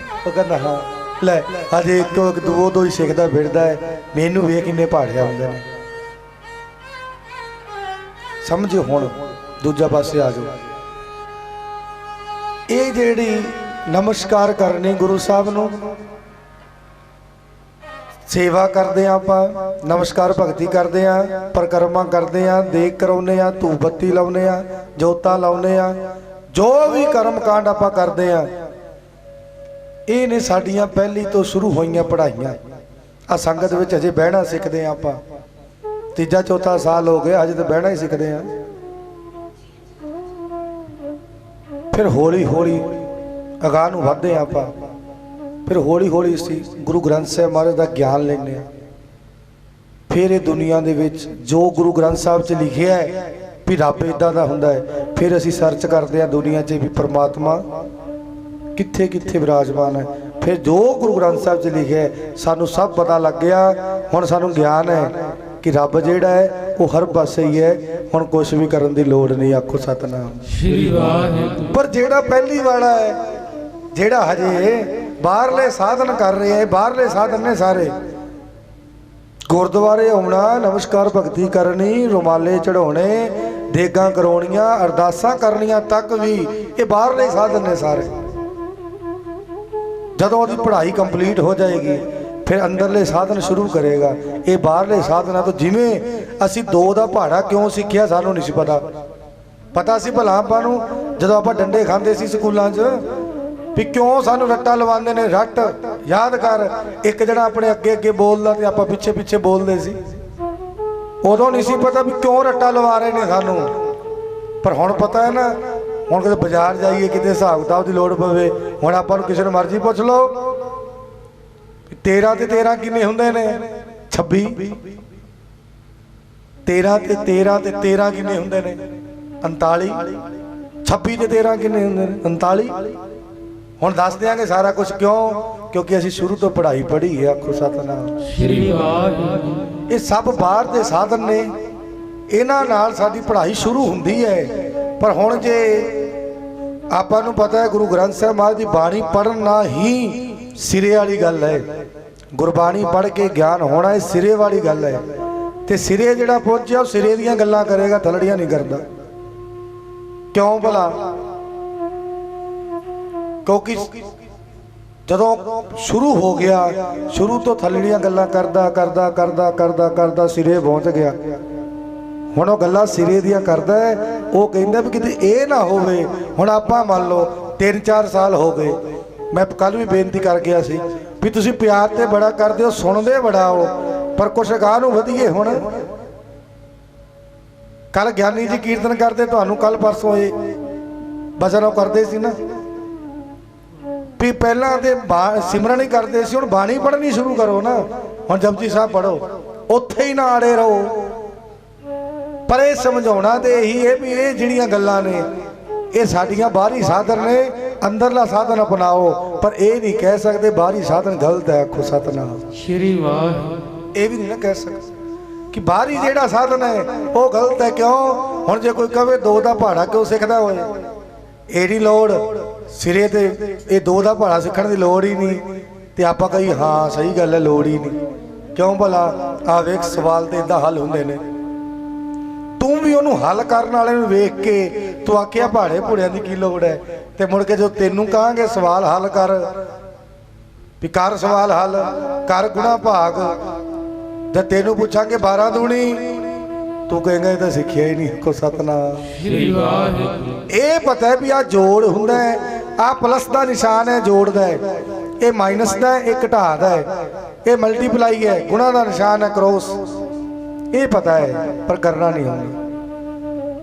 ਉਹ ਕਹਿੰਦਾ ਹਾਂ ਲੈ ਹਜੇ ਇੱਕ ਦੋ ਹੀ ਸਿੱਖਦਾ ਫਿਰਦਾ ਹੈ, ਮੈਨੂੰ ਵੇਖ ਕਿੰਨੇ ਪਹਾੜੇ ਆਉਂਦੇ ਨੇ। ਸਮਝੋ ਹੁਣ ਦੂਜਾ ਪਾਸੇ ਆ ਜਾਓ। ਇਹ ਜਿਹੜੀ ਨਮਸਕਾਰ ਕਰਨੀ ਗੁਰੂ ਸਾਹਿਬ ਨੂੰ, ਸੇਵਾ ਕਰਦੇ ਆ ਆਪਾਂ, ਨਮਸਕਾਰ ਭਗਤੀ ਕਰਦੇ ਆ, ਪਰਿਕਰਮਾ ਕਰਦੇ ਆ, ਦੇਗ ਕਰਾਉਂਦੇ ਆ, ਧੂਪ ਬੱਤੀ ਲਾਉਂਦੇ ਆ, ਜੋਤਾਂ ਲਾਉਂਦੇ ਆ, ਜੋ ਵੀ ਕਰਮ ਕਾਂਡ ਆਪਾਂ ਕਰਦੇ ਆ, ਇਹ ਨੇ ਸਾਡੀਆਂ ਪਹਿਲੀ ਤੋਂ ਸ਼ੁਰੂ ਹੋਈਆਂ ਪੜ੍ਹਾਈਆਂ। ਆ ਸੰਗਤ ਵਿੱਚ ਅਜੇ ਬਹਿਣਾ ਸਿੱਖਦੇ ਆ ਆਪਾਂ, ਤੀਜਾ ਚੌਥਾ ਸਾਲ ਹੋ ਗਿਆ, ਅਜੇ ਤਾਂ ਬਹਿਣਾ ਹੀ ਸਿੱਖਦੇ ਆ। ਫਿਰ ਹੌਲੀ ਹੌਲੀ ਅਗਾਂਹ ਨੂੰ ਵੱਧਦੇ ਆ ਆਪਾਂ, ਫਿਰ ਹੌਲੀ ਹੌਲੀ ਅਸੀਂ ਗੁਰੂ ਗ੍ਰੰਥ ਸਾਹਿਬ ਮਹਾਰਾਜ ਦਾ ਗਿਆਨ ਲੈਂਦੇ ਹਾਂ। ਫਿਰ ਇਹ ਦੁਨੀਆ ਦੇ ਵਿੱਚ ਜੋ ਗੁਰੂ ਗ੍ਰੰਥ ਸਾਹਿਬ 'ਚ ਲਿਖਿਆ ਹੈ ਵੀ ਰੱਬ ਇੱਦਾਂ ਦਾ ਹੁੰਦਾ ਹੈ, ਫਿਰ ਅਸੀਂ ਸਰਚ ਕਰਦੇ ਹਾਂ ਦੁਨੀਆ 'ਚ ਵੀ ਪਰਮਾਤਮਾ ਕਿੱਥੇ ਕਿੱਥੇ ਵਿਰਾਜਮਾਨ ਹੈ। ਫਿਰ ਜੋ ਗੁਰੂ ਗ੍ਰੰਥ ਸਾਹਿਬ 'ਚ ਲਿਖਿਆ ਹੈ ਸਾਨੂੰ ਸਭ ਪਤਾ ਲੱਗ ਗਿਆ। ਹੁਣ ਸਾਨੂੰ ਗਿਆਨ ਹੈ ਕਿ ਰੱਬ ਜਿਹੜਾ ਹੈ ਉਹ ਹਰ ਪਾਸੇ ਹੀ ਹੈ, ਹੁਣ ਕੁਝ ਵੀ ਕਰਨ ਦੀ ਲੋੜ ਨਹੀਂ। ਆਖੋ ਸਤਨਾਮ ਸ੍ਰੀ ਵਾਹਿਗੁਰੂ। ਪਰ ਜਿਹੜਾ ਪਹਿਲੀ ਵਾਲਾ ਹੈ, ਜਿਹੜਾ ਹਜੇ ਬਾਹਰਲੇ ਸਾਧਨ ਕਰ ਰਹੇ ਹੈ, ਬਾਹਰਲੇ ਸਾਧਨ ਨੇ ਸਾਰੇ, ਗੁਰਦੁਆਰੇ ਆਉਣਾ, ਨਮਸਕਾਰ ਭਗਤੀ ਕਰਨੀ, ਰੁਮਾਲੇ ਚੜਾਉਣੇ, ਦੇਗਾਂ ਕਰਾਉਣੀਆਂ, ਅਰਦਾਸਾਂ ਕਰਨੀਆਂ ਤੱਕ ਵੀ ਇਹ ਬਾਹਰਲੇ ਸਾਧਨ ਨੇ ਸਾਰੇ। ਜਦੋਂ ਉਹਦੀ ਪੜ੍ਹਾਈ ਕੰਪਲੀਟ ਹੋ ਜਾਏਗੀ ਫਿਰ ਅੰਦਰਲੇ ਸਾਧਨ ਸ਼ੁਰੂ ਕਰੇਗਾ। ਇਹ ਬਾਹਰਲੇ ਸਾਧਨਾਂ ਤੋਂ, ਜਿਵੇਂ ਅਸੀਂ 2 ਦਾ ਪਹਾੜਾ ਕਿਉਂ ਸਿੱਖਿਆ ਸਾਨੂੰ ਨਹੀਂ ਸੀ ਪਤਾ। ਪਤਾ ਸੀ ਭਲਾ ਆਪਾਂ ਨੂੰ ਜਦੋਂ ਆਪਾਂ ਡੰਡੇ ਖਾਂਦੇ ਸੀ ਸਕੂਲਾਂ 'ਚ ਵੀ ਕਿਉਂ ਸਾਨੂੰ ਰੱਟਾ ਲਵਾਉਂਦੇ ਨੇ। ਰੱਟ ਯਾਦ ਕਰ, ਇੱਕ ਜਣਾ ਆਪਣੇ ਅੱਗੇ ਅੱਗੇ ਬੋਲਦਾ ਤੇ ਆਪਾਂ ਪਿੱਛੇ ਪਿੱਛੇ ਬੋਲਦੇ ਸੀ। ਉਦੋਂ ਨਹੀਂ ਸੀ ਪਤਾ ਵੀ ਕਿਉਂ ਰੱਟਾ ਲਵਾ ਰਹੇ ਨੇ ਸਾਨੂੰ, ਪਰ ਹੁਣ ਪਤਾ ਹੈ ਨਾ। ਹੁਣ ਕਿਤੇ ਬਾਜ਼ਾਰ ਜਾਈਏ, ਕਿਤੇ ਹਿਸਾਬ ਕਿਤਾਬ ਦੀ ਲੋੜ ਪਵੇ, ਹੁਣ ਆਪਾਂ ਨੂੰ ਕਿਸੇ ਨੂੰ ਮਰਜ਼ੀ ਪੁੱਛ ਲਓ 13 ਤੇ 13 ਕਿੰਨੇ ਹੁੰਦੇ ਨੇ? 26। 13 ਤੇ 13 ਤੇ 13 ਕਿੰਨੇ ਹੁੰਦੇ ਨੇ? 39। 26 ਤੇ 13 ਕਿੰਨੇ ਹੁੰਦੇ ਨੇ? 39। ਹੁਣ ਦੱਸ ਦਿਆਂਗੇ ਸਾਰਾ ਕੁਝ। ਕਿਉਂ? ਕਿਉਂਕਿ ਅਸੀਂ ਸ਼ੁਰੂ ਤੋਂ ਪੜ੍ਹਾਈ ਪੜ੍ਹੀ ਹੈ। ਆਖੋ ਸਤਨਾਮ ਸ੍ਰੀ ਵਾਹਿਗੁਰੂ। ਇਹ ਸਭ ਬਾਹਰ ਦੇ ਸਾਧਨ ਨੇ, ਇਹਨਾਂ ਨਾਲ ਸਾਡੀ ਪੜ੍ਹਾਈ ਸ਼ੁਰੂ ਹੁੰਦੀ ਹੈ। ਪਰ ਹੁਣ ਜੇ ਆਪਾਂ ਨੂੰ ਪਤਾ ਹੈ ਗੁਰੂ ਗ੍ਰੰਥ ਸਾਹਿਬ ਮਹਾਰਾਜ ਦੀ ਬਾਣੀ ਪੜ੍ਹਨਾ ਹੀ ਸਿਰੇ ਵਾਲੀ ਗੱਲ ਹੈ। ਗੁਰਬਾਣੀ ਪੜ੍ਹ ਕੇ ਗਿਆਨ ਹੋਣਾ ਇਹ ਸਿਰੇ ਵਾਲੀ ਗੱਲ ਹੈ। ਤੇ ਸਿਰੇ ਜਿਹੜਾ ਪਹੁੰਚਿਆ ਉਹ ਸਿਰੇ ਦੀਆਂ ਗੱਲਾਂ ਕਰੇਗਾ, ਥਲੜੀਆਂ ਨਹੀਂ ਕਰਦਾ। ਕਿਉਂ ਭਲਾ? ਕਿਉਂਕਿ ਜਦੋਂ ਸ਼ੁਰੂ ਹੋ ਗਿਆ, ਸ਼ੁਰੂ ਤੋਂ ਥੱਲੜੀਆਂ ਗੱਲਾਂ ਕਰਦਾ ਕਰਦਾ ਕਰਦਾ ਕਰਦਾ ਕਰਦਾ ਸਿਰੇ ਪਹੁੰਚ ਗਿਆ। ਹੁਣ ਉਹ ਗੱਲਾਂ ਸਿਰੇ ਦੀਆਂ ਕਰਦਾ ਹੈ। ਉਹ ਕਹਿੰਦਾ ਵੀ ਕਿਤੇ ਇਹ ਨਾ ਹੋਵੇ। ਹੁਣ ਆਪਾਂ ਮੰਨ ਲਓ 3-4 ਸਾਲ ਹੋ ਗਏ, ਮੈਂ ਕੱਲ ਵੀ ਬੇਨਤੀ ਕਰ ਗਿਆ ਸੀ ਵੀ ਤੁਸੀਂ ਪਿਆਰ ਤੇ ਬੜਾ ਕਰਦੇ ਹੋ, ਸੁਣਦੇ ਬੜਾ ਹੋ, ਪਰ ਕੁਛ ਅਗਾਂਹ ਨੂੰ ਵਧੀਏ। ਹੁਣ ਕੱਲ ਗਿਆਨੀ ਜੀ ਕੀਰਤਨ ਕਰਦੇ, ਤੁਹਾਨੂੰ ਕੱਲ ਪਰਸੋਂ ਇਹ ਬਚਨ ਉਹ ਕਰਦੇ ਸੀ ਨਾ ਵੀ ਪਹਿਲਾਂ ਤੇ ਸਿਮਰਨ ਹੀ ਕਰਦੇ ਸੀ, ਹੁਣ ਬਾਣੀ ਪੜ੍ਹਨੀ ਸ਼ੁਰੂ ਕਰੋ ਨਾ। ਹੁਣ ਜਪਜੀ ਸਾਹਿਬ ਪੜ੍ਹੋ, ਉੱਥੇ ਹੀ ਨਾ ਆੜੇ ਰਹੋ। ਪਰ ਇਹ ਸਮਝਾਉਣਾ ਤੇ ਇਹੀ ਹੈ ਵੀ ਇਹ ਜਿਹੜੀਆਂ ਗੱਲਾਂ ਨੇ ਇਹ ਸਾਡੀਆਂ ਬਾਹਰੀ ਸਾਧਨ ਨੇ, ਅੰਦਰਲਾ ਸਾਧਨ ਅਪਣਾਓ। ਪਰ ਇਹ ਨਹੀਂ ਕਹਿ ਸਕਦੇ ਬਾਹਰੀ ਸਾਧਨ ਗਲਤ ਹੈ। ਆਖੋ ਸਤਨਾਮ ਸ੍ਰੀ ਵਾਹਿਗੁਰੂ। ਇਹ ਵੀ ਨਹੀਂ ਨਾ ਕਹਿ ਸਕਦੇ ਕਿ ਬਾਹਰੀ ਜਿਹੜਾ ਸਾਧਨ ਹੈ ਉਹ ਗਲਤ ਹੈ। ਕਿਉਂ? ਹੁਣ ਜੇ ਕੋਈ ਕਵੇ ਦੋ ਦਾ ਪਹਾੜਾ ਕਿਉਂ ਸਿੱਖਦਾ ਹੋਏ, ਇਹਦੀ ਲੋੜ ਸਿਰੇ ਤੇ ਇਹ ਦੋ ਦਾ ਪਹਾੜਾ ਸਿੱਖਣ ਦੀ ਲੋੜ ਹੀ ਨਹੀਂ। ਤੇ ਆਪਾਂ ਕਹੀ ਹਾਂ ਸਹੀ ਗੱਲ ਹੈ, ਲੋੜ ਹੀ ਨਹੀਂ। ਕਿਉਂ ਭਲਾ? ਆ ਵੇਖ ਸਵਾਲ ਤੇ ਇਦਾਂ ਹੱਲ ਹੁੰਦੇ ਨੇ। ਤੂੰ ਵੀ ਉਹਨੂੰ ਹੱਲ ਕਰਨ ਵਾਲੇ ਨੂੰ ਵੇਖ ਕੇ ਤੂੰ ਆਖਿਆ ਪਹਾੜੇ ਭੂੜਿਆਂ ਦੀ ਕੀ ਲੋੜ ਹੈ? ਤੇ ਮੁੜ ਕੇ ਜੋ ਤੈਨੂੰ ਕਹਾਂਗੇ ਸਵਾਲ ਹੱਲ ਕਰ, ਵੀ ਕਰ ਸਵਾਲ ਹੱਲ ਕਰ ਗੁਣਾ ਭਾਗ, ਜਦ ਤੈਨੂੰ ਪੁੱਛਾਂਗੇ 12 ਦੂਣੀ ਤੂੰ ਕਹੇਂਗਾ ਇਹ ਤਾਂ ਸਿੱਖਿਆ ਹੀ ਨਹੀਂ। ਕੋ ਸਤਨਾਮ ਸ੍ਰੀ ਵਾਹਿਗੁਰੂ। ਇਹ ਪਤਾ ਹੈ ਵੀ ਆ ਜੋੜ ਹੁੰਦਾ ਹੈ, ਆ ਪਲੱਸ ਦਾ ਨਿਸ਼ਾਨ ਹੈ ਜੋੜ ਦਾ ਹੈ, ਇਹ ਮਾਈਨਸ ਦਾ ਹੈ, ਇਹ ਘਟਾ ਦਾ ਹੈ, ਇਹ ਮਲਟੀਪਲਾਈ ਹੈ, ਗੁਣਾ ਦਾ ਨਿਸ਼ਾਨ ਹੈ ਕ੍ਰੋਸ। ਇਹ ਪਤਾ ਹੈ ਪਰ ਕਰਨਾ ਨਹੀਂ ਹੁੰਦਾ।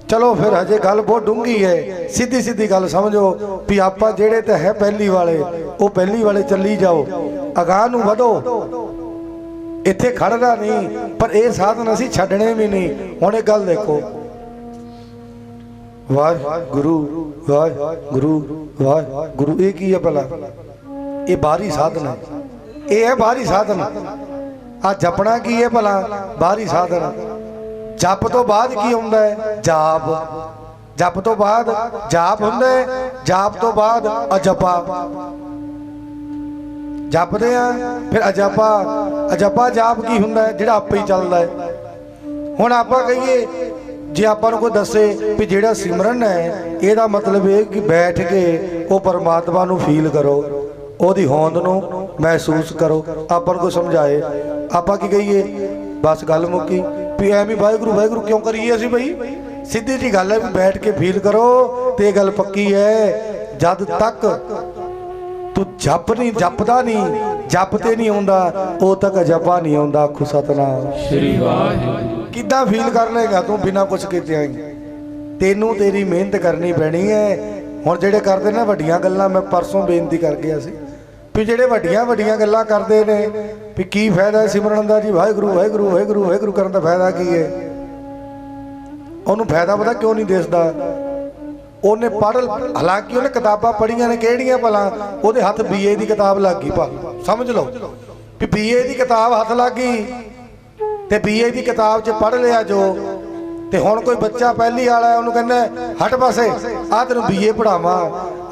ਚਲੋ ਫਿਰ ਹਜੇ ਗੱਲ ਬਹੁਤ ਡੂੰਘੀ ਹੈ, ਸਿੱਧੀ ਸਿੱਧੀ ਗੱਲ ਸਮਝੋ ਵੀ ਆਪਾਂ ਜਿਹੜੇ ਤਾਂ ਹੈ ਪਹਿਲੀ ਵਾਲੇ ਉਹ ਪਹਿਲੀ ਵਾਲੇ ਚੱਲੀ ਜਾਓ, ਅਗਾਂਹ ਨੂੰ ਵਧੋ, ਇੱਥੇ ਖੜਨਾ ਨਹੀਂ। ਪਰ ਇਹ ਸਾਧਨ ਅਸੀਂ ਛੱਡਣੇ ਵੀ ਨਹੀਂ। ਹੁਣ ਇਹ ਗੱਲ ਦੇਖੋ, ਵਾਹਿਗੁਰੂ ਵਾਹਿਗੁਰੂ ਵਾਹਿਗੁਰੂ, ਇਹ ਕੀ ਹੈ ਭਲਾ? ਇਹ ਬਾਹਰੀ ਸਾਧਨ ਹੈ, ਇਹ ਹੈ ਬਾਹਰੀ ਸਾਧਨ। ਆ ਜਪਣਾ ਕੀ ਹੈ ਭਲਾ? ਬਾਹਰੀ ਸਾਧਨ। ਜਪ ਤੋਂ ਬਾਅਦ ਕੀ ਹੁੰਦਾ ਹੈ? ਜਾਪ। ਜਪ ਤੋਂ ਬਾਅਦ ਜਾਪ ਹੁੰਦਾ ਹੈ, ਜਾਪ ਤੋਂ ਬਾਅਦ ਅਜਪਾ। ਜਪਦੇ ਆ ਫਿਰ ਅਜਪਾ। ਅਜਪਾ ਜਾਪ ਕੀ ਹੁੰਦਾ ਹੈ? ਜਿਹੜਾ ਆਪੇ ਹੀ ਚੱਲਦਾ ਹੈ। ਹੁਣ ਆਪਾਂ ਕਹੀਏ ਜੇ ਆਪਾਂ ਨੂੰ ਕੋਈ ਦੱਸੇ ਵੀ ਜਿਹੜਾ ਸਿਮਰਨ ਹੈ ਇਹਦਾ ਮਤਲਬ ਇਹ ਕਿ ਬੈਠ ਕੇ ਉਹ ਪਰਮਾਤਮਾ ਨੂੰ ਫੀਲ ਕਰੋ, ਉਹਦੀ ਹੋਂਦ ਨੂੰ ਮਹਿਸੂਸ ਕਰੋ, ਆਪਾਂ ਨੂੰ ਕੋਈ ਸਮਝਾਏ, ਆਪਾਂ ਕੀ ਕਹੀਏ? ਬਸ ਗੱਲ ਮੁੱਕੀ ਵੀ ਐਵੇਂ ਵਾਹਿਗੁਰੂ ਵਾਹਿਗੁਰੂ ਕਿਉਂ ਕਰੀਏ ਅਸੀਂ? ਬਈ ਸਿੱਧੀ ਜੀ ਗੱਲ ਹੈ ਵੀ ਬੈਠ ਕੇ ਫੀਲ ਕਰੋ। ਤੇ ਇਹ ਗੱਲ ਪੱਕੀ ਹੈ, ਜਦ ਤੱਕ ਤੂੰ ਜਪ ਨਹੀਂ ਜਪਦਾ ਨਹੀਂ, ਜਪ ਤੇ ਨਹੀਂ ਆਉਂਦਾ ਉਹ ਤੱਕ ਜਪਾ ਨਹੀਂ ਆਉਂਦਾ। ਆਖੋ ਸਤਨਾਮ ਸ੍ਰੀ ਵਾਹਿਗੁਰੂ। ਕਿੱਦਾਂ ਫੀਲ ਕਰ ਲੇਗਾ ਤੂੰ ਬਿਨਾਂ ਕੁਛ ਕੀਤੇ ਆਈ? ਤੈਨੂੰ ਤੇਰੀ ਮਿਹਨਤ ਕਰਨੀ ਪੈਣੀ ਹੈ। ਹੁਣ ਜਿਹੜੇ ਕਰਦੇ ਨੇ ਵੱਡੀਆਂ ਗੱਲਾਂ, ਮੈਂ ਪਰਸੋਂ ਬੇਨਤੀ ਕਰ ਗਿਆ ਸੀ ਵੀ ਜਿਹੜੇ ਵੱਡੀਆਂ ਗੱਲਾਂ ਕਰਦੇ ਨੇ ਵੀ ਕੀ ਫਾਇਦਾ ਸਿਮਰਨ ਦਾ ਜੀ? ਵਾਹਿਗੁਰੂ ਵਾਹਿਗੁਰੂ ਵਾਹਿਗੁਰੂ ਵਾਹਿਗੁਰੂ ਕਰਨ ਦਾ ਫਾਇਦਾ ਕੀ ਹੈ? ਉਹਨੂੰ ਫਾਇਦਾ ਪਤਾ ਕਿਉਂ ਨਹੀਂ ਦਿਸਦਾ? ਉਹਨੇ ਹਾਲਾਂਕਿ ਉਹਨੇ ਕਿਤਾਬਾਂ ਪੜ੍ਹੀਆਂ ਨੇ, ਕਿਹੜੀਆਂ ਭਲਾ? ਉਹਦੇ ਹੱਥ BA ਦੀ ਕਿਤਾਬ ਲੱਗ ਗਈ। ਭਾ ਸਮਝ ਲਓ ਵੀ BA ਦੀ ਕਿਤਾਬ ਹੱਥ ਲੱਗ ਗਈ ਤੇ BA ਦੀ ਕਿਤਾਬ 'ਚ ਪੜ੍ਹ ਲਿਆ ਜੋ। ਤੇ ਹੁਣ ਕੋਈ ਬੱਚਾ ਪਹਿਲੀ ਵਾਲਾ ਉਹਨੂੰ ਕਹਿੰਦਾ ਹਟ ਪਾਸੇ, ਆ ਤੈਨੂੰ BA ਪੜਾਵਾਂ।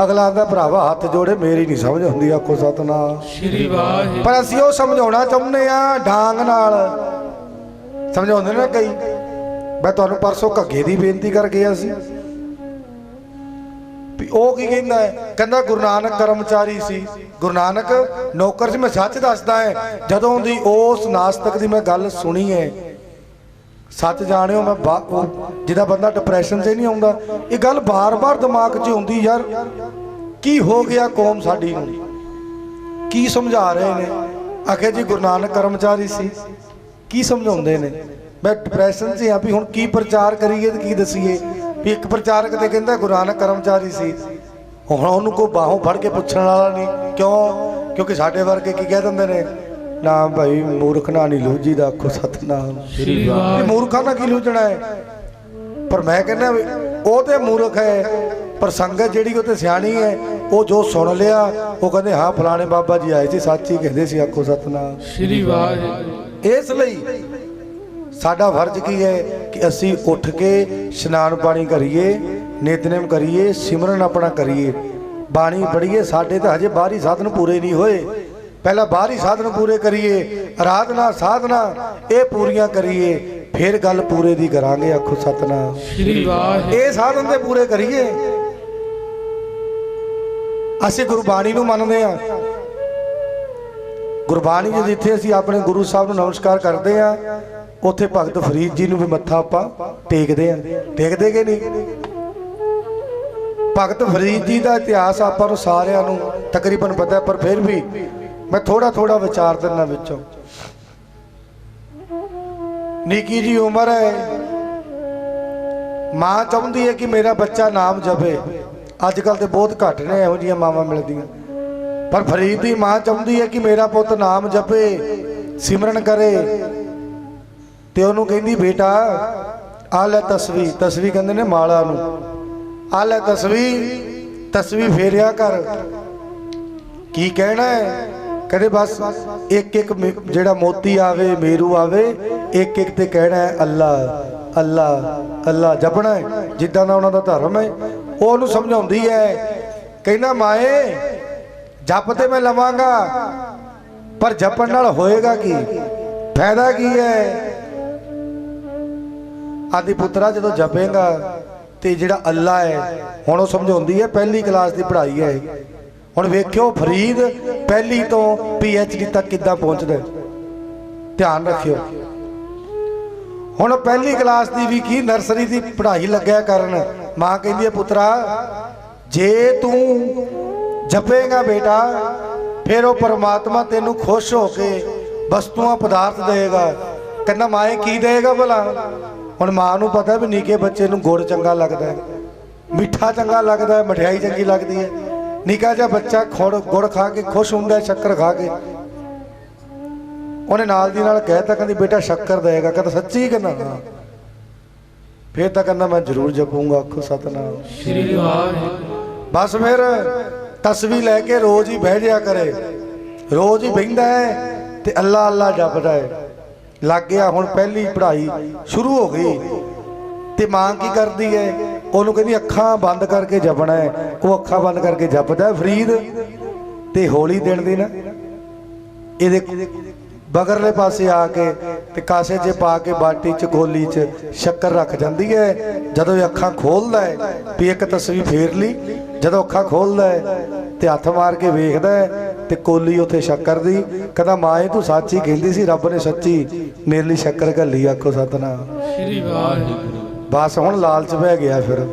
ਅਗਲਾ ਆਂਦਾ ਭਰਾਵਾ ਹੱਥ ਜੋੜੇ ਮੇਰੀ ਨਹੀਂ ਸਮਝ ਹੁੰਦੀ। ਆਖੋ ਸਤਨਾਮ ਸ੍ਰੀ ਵਾਹਿਗੁਰੂ। ਪਰ ਅਸੀਂ ਉਹ ਸਮਝਾਉਣਾ ਚਾਹੁੰਦੇ ਆ ਡਾਂਗ ਨਾਲ, ਸਮਝਾਉਂਦੇ ਨਾ ਕਈ। ਮੈਂ ਤੁਹਾਨੂੰ ਪਰਸੋਂ ਘੱਗੇ ਦੀ ਬੇਨਤੀ ਕਰ ਗਿਆ ਸੀ ਵੀ ਉਹ ਕੀ ਕਹਿੰਦਾ ਹੈ? ਕਹਿੰਦਾ ਗੁਰੂ ਨਾਨਕ ਕਰਮਚਾਰੀ ਸੀ, ਗੁਰੂ ਨਾਨਕ ਨੌਕਰ ਸੀ। ਮੈਂ ਸੱਚ ਦੱਸਦਾ ਹੈ, ਜਦੋਂ ਦੀ ਉਸ ਨਾਸਤਕ ਦੀ ਮੈਂ ਗੱਲ ਸੁਣੀ ਹੈ, ਸੱਚ ਜਾਣਿਓ, ਮੈਂ ਜਿਹਦਾ ਬੰਦਾ ਡਿਪਰੈਸ਼ਨ 'ਚ ਨਹੀਂ ਆਉਂਦਾ, ਇਹ ਗੱਲ ਬਾਰ-ਬਾਰ ਦਿਮਾਗ 'ਚ ਆਉਂਦੀ। ਯਾਰ ਕੀ ਹੋ ਗਿਆ ਕੌਮ ਸਾਡੀ ਨੂੰ? ਕੀ ਸਮਝਾ ਰਹੇ ਨੇ? ਆਖਿਆ ਜੀ ਗੁਰੂ ਨਾਨਕ ਕਰਮਚਾਰੀ ਸੀ। ਕੀ ਸਮਝਾਉਂਦੇ ਨੇ? ਮੈਂ ਡਿਪਰੈਸ਼ਨ 'ਚ ਹਾਂ ਵੀ ਹੁਣ ਕੀ ਪ੍ਰਚਾਰ ਕਰੀਏ ਤੇ ਕੀ ਦਸੀਏ? ਵੀ ਇੱਕ ਪ੍ਰਚਾਰਕ ਤੇ ਕਹਿੰਦਾ ਗੁਰੂ ਨਾਨਕ ਕਰਮਚਾਰੀ ਸੀ, ਹੁਣ ਉਹਨੂੰ ਕੋਈ ਬਾਹੋਂ ਫੜ ਕੇ ਪੁੱਛਣ ਵਾਲਾ ਨਹੀਂ। ਕਿਉਂ? ਕਿਉਂਕਿ ਸਾਡੇ ਵਰਗੇ ਕੀ ਕਹਿ ਦਿੰਦੇ ਨੇ, ਨਾ ਭਾਈ ਮੂਰਖ ਨਾਲ ਨਹੀਂ ਲੂਝੀ ਦਾ। ਆਖੋ ਸਤਨਾਮ ਸ੍ਰੀ ਵਾਹਿਗੁਰੂ। ਮੂਰਖਾਂ ਨਾਲ ਕੀ ਲੂਝਣਾ ਹੈ? ਪਰ ਮੈਂ ਕਹਿੰਦਾ ਉਹ ਤੇ ਮੂਰਖ ਹੈ, ਪਰ ਸੰਗਤ ਜਿਹੜੀ ਉਹ ਤੇ ਸਿਆਣੀ ਹੈ। ਉਹ ਜੋ ਸੁਣ ਲਿਆ ਉਹ ਕਹਿੰਦੇ ਹਾਂ ਫਲਾਣੇ ਬਾਬਾ ਜੀ ਆਏ ਸੀ, ਸੱਚ ਹੀ ਕਹਿੰਦੇ ਸੀ। ਆਖੋ ਸਤਨਾਮ ਸ੍ਰੀ ਵਾਹਿਗੁਰੂ। ਇਸ ਲਈ ਸਾਡਾ ਫਰਜ਼ ਕੀ ਹੈ ਕਿ ਅਸੀਂ ਉੱਠ ਕੇ ਇਸ਼ਨਾਨ ਪਾਣੀ ਕਰੀਏ, ਨਿਤਨੇਮ ਕਰੀਏ, ਸਿਮਰਨ ਆਪਣਾ ਕਰੀਏ, ਬਾਣੀ ਪੜ੍ਹੀਏ। ਸਾਡੇ ਤਾਂ ਹਜੇ ਬਾਹਰੀ ਸਾਧਨ ਪੂਰੇ ਨਹੀਂ ਹੋਏ। ਪਹਿਲਾਂ ਬਾਹਰੀ ਸਾਧਨ ਪੂਰੇ ਕਰੀਏ, ਆਰਾਧਨਾ ਸਾਧਨਾ ਇਹ ਪੂਰੀਆਂ ਕਰੀਏ, ਫਿਰ ਗੱਲ ਪੂਰੇ ਦੀ ਕਰਾਂਗੇ। ਆਖੋ ਸਤਨਾਮ ਸ੍ਰੀ ਵਾਹਿਗੁਰੂ। ਇਹ ਸਾਧਨ ਤੇ ਪੂਰੇ ਕਰੀਏ। ਅਸੀਂ ਗੁਰਬਾਣੀ ਨੂੰ ਮੰਨਦੇ ਹਾਂ। ਗੁਰਬਾਣੀ ਦੇ ਜਿੱਥੇ ਅਸੀਂ ਆਪਣੇ ਗੁਰੂ ਸਾਹਿਬ ਨੂੰ ਨਮਸਕਾਰ ਕਰਦੇ ਹਾਂ, ਉੱਥੇ ਭਗਤ ਫਰੀਦ ਜੀ ਨੂੰ ਵੀ ਮੱਥਾ ਆਪਾਂ ਟੇਕਦੇ ਹਾਂ। ਟੇਕਦੇ ਕਿ ਨਹੀਂ? ਭਗਤ ਫਰੀਦ ਜੀ ਦਾ ਇਤਿਹਾਸ ਆਪਾਂ ਨੂੰ ਸਾਰਿਆਂ ਨੂੰ ਤਕਰੀਬਨ ਪਤਾ, ਪਰ ਫਿਰ ਵੀ ਮੈਂ ਥੋੜਾ ਵਿਚਾਰ ਦਿੰਦਾ ਵਿੱਚੋਂ। ਨਿੱਕੀ ਜੀ ਉਮਰ ਹੈ, ਮਾਂ ਚਾਹੁੰਦੀ ਹੈ ਕਿ ਮੇਰਾ ਬੱਚਾ ਨਾਮ ਜਪੇ। ਅੱਜ ਕੱਲ ਤੇ ਬਹੁਤ ਘੱਟ ਨੇ ਇਹੋ ਜਿਹੀਆਂ ਮਾਵਾਂ ਮਿਲਦੀਆਂ, ਪਰ ਫਰੀਦ ਦੀ ਮਾਂ ਚਾਹੁੰਦੀ ਹੈ ਕਿ ਮੇਰਾ ਪੁੱਤ ਨਾਮ ਜਪੇ, ਸਿਮਰਨ ਕਰੇ। ਤੇ ਉਹਨੂੰ ਕਹਿੰਦੀ ਬੇਟਾ ਆ ਲੈ ਤਸਵੀ, ਤਸਵੀ ਕਹਿੰਦੇ ਨੇ ਮਾਲਾ ਨੂੰ। ਆ ਲੈ ਤਸਵੀ, ਤਸਵੀ ਫੇਰਿਆ ਕਰ। ਕੀ ਕਹਿਣਾ ਹੈ? ਕਹਿੰਦੇ ਬਸ ਇੱਕ ਇੱਕ ਜਿਹੜਾ ਮੋਤੀ ਆਵੇ, ਮੇਰੂ ਆਵੇ, ਇੱਕ ਇੱਕ ਤੇ ਕਹਿਣਾ ਹੈ ਅੱਲਾ ਅੱਲਾ ਅੱਲਾ, ਜਪਣਾ ਹੈ ਜਿੱਦਾਂ ਦਾ ਉਹਨਾਂ ਦਾ ਧਰਮ ਹੈ। ਉਹ ਉਹਨੂੰ ਸਮਝਾਉਂਦੀ ਹੈ, ਕਹਿੰਦਾ ਮਾਏ ਜਪ ਤੇ ਮੈਂ ਲਵਾਂਗਾ, ਪਰ ਜਪਣ ਨਾਲ ਹੋਏਗਾ ਕੀ, ਫਾਇਦਾ ਕੀ ਹੈ? ਆਦਿ ਪੁੱਤਰਾ ਜਦੋਂ ਜਪੇਗਾ ਤੇ ਜਿਹੜਾ ਅੱਲਾ ਹੈ, ਹੁਣ ਉਹ ਸਮਝਾਉਂਦੀ ਹੈ ਪਹਿਲੀ ਕਲਾਸ ਦੀ ਪੜ੍ਹਾਈ ਹੈ। ਹੁਣ ਵੇਖਿਓ ਫਰੀਦ ਪਹਿਲੀ ਤੋਂ PhD ਤੱਕ ਕਿੱਦਾਂ ਪਹੁੰਚਦਾ, ਧਿਆਨ ਰੱਖਿਓ। ਹੁਣ ਪਹਿਲੀ ਕਲਾਸ ਦੀ ਵੀ ਕੀ ਨਰਸਰੀ ਦੀ ਪੜ੍ਹਾਈ ਲੱਗਿਆ ਕਰਨ। ਮਾਂ ਕਹਿੰਦੀ ਹੈ ਪੁੱਤਰਾ ਜੇ ਤੂੰ ਜਪੇਗਾ ਬੇਟਾ, ਫਿਰ ਉਹ ਪਰਮਾਤਮਾ ਤੈਨੂੰ ਖੁਸ਼ ਹੋ ਕੇ ਵਸਤੂਆਂ ਪਦਾਰਥ ਦੇਗਾ। ਕਹਿੰਦਾ ਮਾਏ ਕੀ ਦੇਗਾ ਭਲਾ? ਹੁਣ ਮਾਂ ਨੂੰ ਪਤਾ ਵੀ ਨਿੱਕੇ ਬੱਚੇ ਨੂੰ ਗੁੜ ਚੰਗਾ ਲੱਗਦਾ ਹੈ, ਮਿੱਠਾ ਚੰਗਾ ਲੱਗਦਾ ਹੈ, ਮਠਿਆਈ ਚੰਗੀ ਲੱਗਦੀ ਹੈ। ਨਿੱਕਾ ਜਿਹਾ ਬੱਚਾ ਗੁੜ ਖਾ ਕੇ ਖੁਸ਼ ਹੁੰਦਾ, ਸ਼ੱਕਰ ਖਾ ਕੇ। ਉਹਨੇ ਨਾਲ ਦੀ ਨਾਲ ਕਹਿਤਾ, ਕਹਿੰਦੀ ਬੇਟਾ ਸ਼ੱਕਰ ਦੇਗਾ। ਕਹਿੰਦਾ ਸੱਚੀ? ਕਹਿੰਦਾ ਹਾਂ। ਫਿਰ ਤਾਂ ਕਹਿੰਦਾ ਮੈਂ ਜ਼ਰੂਰ ਜਪੂੰਗਾ, ਆਖੋ ਸਤਨਾਮ ਸ੍ਰੀ ਵਾਹਿਗੁਰੂ। ਬਸ ਫਿਰ ਤਸਵੀਰ ਲੈ ਕੇ ਰੋਜ਼ ਹੀ ਬਹਿ ਜਾਇਆ ਕਰੇ, ਰੋਜ਼ ਹੀ ਬਹਿੰਦਾ ਹੈ ਤੇ ਅੱਲਾ ਅੱਲਾ ਜਪਦਾ ਹੈ। ਲੱਗ ਗਿਆ ਹੁਣ ਪਹਿਲੀ ਪੜ੍ਹਾਈ ਸ਼ੁਰੂ ਹੋ ਗਈ। ਤੇ ਮਾਂ ਕੀ ਕਰਦੀ ਹੈ? ਉਹਨੂੰ ਕਹਿੰਦੀ ਅੱਖਾਂ ਬੰਦ ਕਰਕੇ ਜਪਣਾ ਹੈ। ਉਹ ਅੱਖਾਂ ਬੰਦ ਕਰਕੇ ਜਪਦਾ ਫਰੀਦ। ਤੇ ਹੌਲੀ ਦਿਨ ਦੀ ਨਾ ਇਹਦੇ ਬਗਰਲੇ ਪਾਸੇ ਆ ਕੇ ਤੇ ਕਾਸੇ 'ਚ ਪਾ ਕੇ ਬਾਟੀ 'ਚ ਕੋਲੀ 'ਚ ਸ਼ੱਕਰ ਰੱਖ ਜਾਂਦੀ ਹੈ। ਜਦੋਂ ਇਹ ਅੱਖਾਂ ਖੋਲਦਾ ਹੈ ਵੀ ਇੱਕ ਤਸਵੀਰ ਫੇਰ ਲਈ, ਜਦੋਂ ਅੱਖਾਂ ਖੋਲਦਾ ਹੈ ਤੇ ਹੱਥ ਮਾਰ ਕੇ ਵੇਖਦਾ ਹੈ ਤੇ ਕੋਲੀ ਉੱਥੇ ਸ਼ੱਕਰ ਦੀ। ਕਹਿੰਦਾ ਮਾਂ ਤੂੰ ਸੱਚ ਹੀ ਕਹਿੰਦੀ ਸੀ, ਰੱਬ ਨੇ ਸੱਚੀ ਮੇਰੇ ਲਈ ਸ਼ੱਕਰ ਘੱਲੀ, ਆਖੋ ਸਤਨਾਮ ਸ੍ਰੀ ਵਾਹਿਗੁਰੂ। ਬਸ ਹੁਣ ਲਾਲਚ ਪੈ ਗਿਆ। ਫਿਰ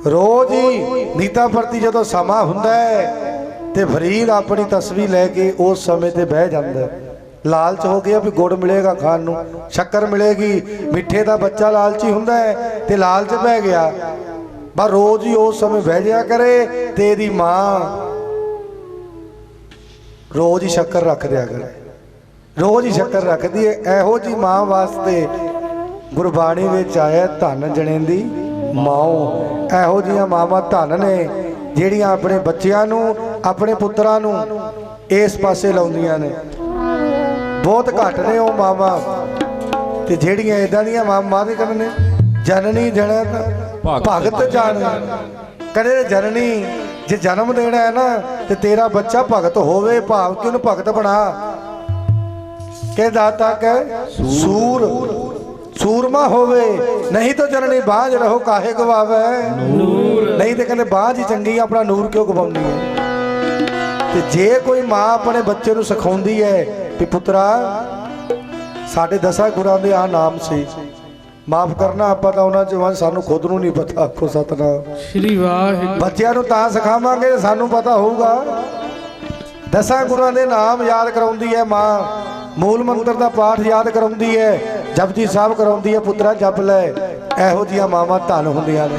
ਰੋਜ਼ ਹੀ ਨੀਤਾ ਪ੍ਰਤੀ ਜਦੋਂ ਸਮਾਂ ਹੁੰਦਾ ਹੈ ਤੇ ਫਰੀਦ ਆਪਣੀ ਤਸਵੀਰ ਲੈ ਕੇ ਉਸ ਸਮੇਂ ਤੇ ਬਹਿ ਜਾਂਦਾ। ਲਾਲਚ ਹੋ ਗਿਆ ਵੀ ਗੁੜ ਮਿਲੇਗਾ ਖਾਣ ਨੂੰ, ਸ਼ੱਕਰ ਮਿਲੇਗੀ, ਮਿੱਠੇ ਦਾ ਬੱਚਾ ਲਾਲਚੀ ਹੁੰਦਾ ਹੈ ਤੇ ਲਾਲਚ ਪੈ ਗਿਆ। ਬਸ ਰੋਜ਼ ਹੀ ਉਸ ਸਮੇਂ ਬਹਿ ਜਾਇਆ ਕਰੇ ਤੇ ਇਹਦੀ ਮਾਂ ਰੋਜ਼ ਹੀ ਸ਼ੱਕਰ ਰੱਖ ਦਿਆ ਕਰੇ, ਰੋਜ਼ ਹੀ ਸ਼ੱਕਰ ਰੱਖਦੀ ਹੈ। ਇਹੋ ਜੀ ਮਾਂ ਵਾਸਤੇ ਗੁਰਬਾਣੀ ਵਿੱਚ ਆਇਆ ਧੰਨ ਜਣੇਂਦੀ ਮਾਓ। ਇਹੋ ਜਿਹੀਆਂ ਮਾਵਾਂ ਧੰਨ ਨੇ ਜਿਹੜੀਆਂ ਆਪਣੇ ਬੱਚਿਆਂ ਨੂੰ, ਆਪਣੇ ਪੁੱਤਰਾਂ ਨੂੰ ਇਸ ਪਾਸੇ ਲਾਉਂਦੀਆਂ ਨੇ। ਬਹੁਤ ਘੱਟ ਨੇ ਉਹ ਮਾਵਾਂ ਤੇ ਜਿਹੜੀਆਂ ਇਦਾਂ ਦੀਆਂ ਮਾਂ ਦੇ ਕਰਨ ਨੇ ਜਨਨੀ ਜਨਤ ਭਗਤ ਜਾਣ। ਕਹਿੰਦੇ ਜਨਨੀ ਜੇ ਜਨਮ ਦੇਣਾ ਹੈ ਨਾ ਤੇ ਤੇਰਾ ਬੱਚਾ ਭਗਤ ਹੋਵੇ, ਭਾਵ ਕਿ ਉਹਨੂੰ ਭਗਤ ਬਣਾ। ਕਿ ਦਾਤਾ ਕਹਿ ਸੂਰਮਾ ਹੋਵੇ, ਨਹੀਂ ਤਾਂ ਜਨਨੀ ਬਾਝ ਰਹੋ ਕਾਹੇ ਗਵਾਵੇ ਨੂਰ। ਨਹੀਂ ਤੇ ਕਹਿੰਦੇ ਬਾਝ ਹੀ ਚੰਗੀ, ਆਪਣਾ ਨੂਰ ਕਿਉਂ ਗਵਾਉਂਦੀ ਹੈ? ਤੇ ਜੇ ਕੋਈ ਮਾਂ ਆਪਣੇ ਬੱਚੇ ਨੂੰ ਸਿਖਾਉਂਦੀ ਹੈ ਕਿ ਪੁੱਤਰਾ ਸਾਡੇ 10 ਗੁਰਾਂ ਦੇ ਆ ਨਾਮ ਸੀ, ਮਾਫ ਕਰਨਾ ਆਪਾਂ ਤਾਂ ਉਹਨਾਂ ਚ ਸਾਨੂੰ ਖੁਦ ਨੂੰ ਨਹੀਂ ਪਤਾ, ਆਖੋ ਸਤਨਾਮ ਸ੍ਰੀ ਵਾਹਿਗੁਰੂ। ਬੱਚਿਆਂ ਨੂੰ ਤਾਂ ਸਿਖਾਵਾਂਗੇ ਸਾਨੂੰ ਪਤਾ ਹੋਊਗਾ। 10 ਗੁਰਾਂ ਦੇ ਨਾਮ ਯਾਦ ਕਰਾਉਂਦੀ ਹੈ ਮਾਂ, ਮੂਲ ਮੰਤਰ ਦਾ ਪਾਠ ਯਾਦ ਕਰਾਉਂਦੀ ਹੈ, ਜਪਜੀ ਸਾਹਿਬ ਕਰਾਉਂਦੀ ਹੈ, ਪੁੱਤਰਾ ਜਪ ਲੈ। ਇਹੋ ਜਿਹੀਆਂ ਮਾਵਾਂ ਧੰਨ ਹੁੰਦੀਆਂ ਨੇ।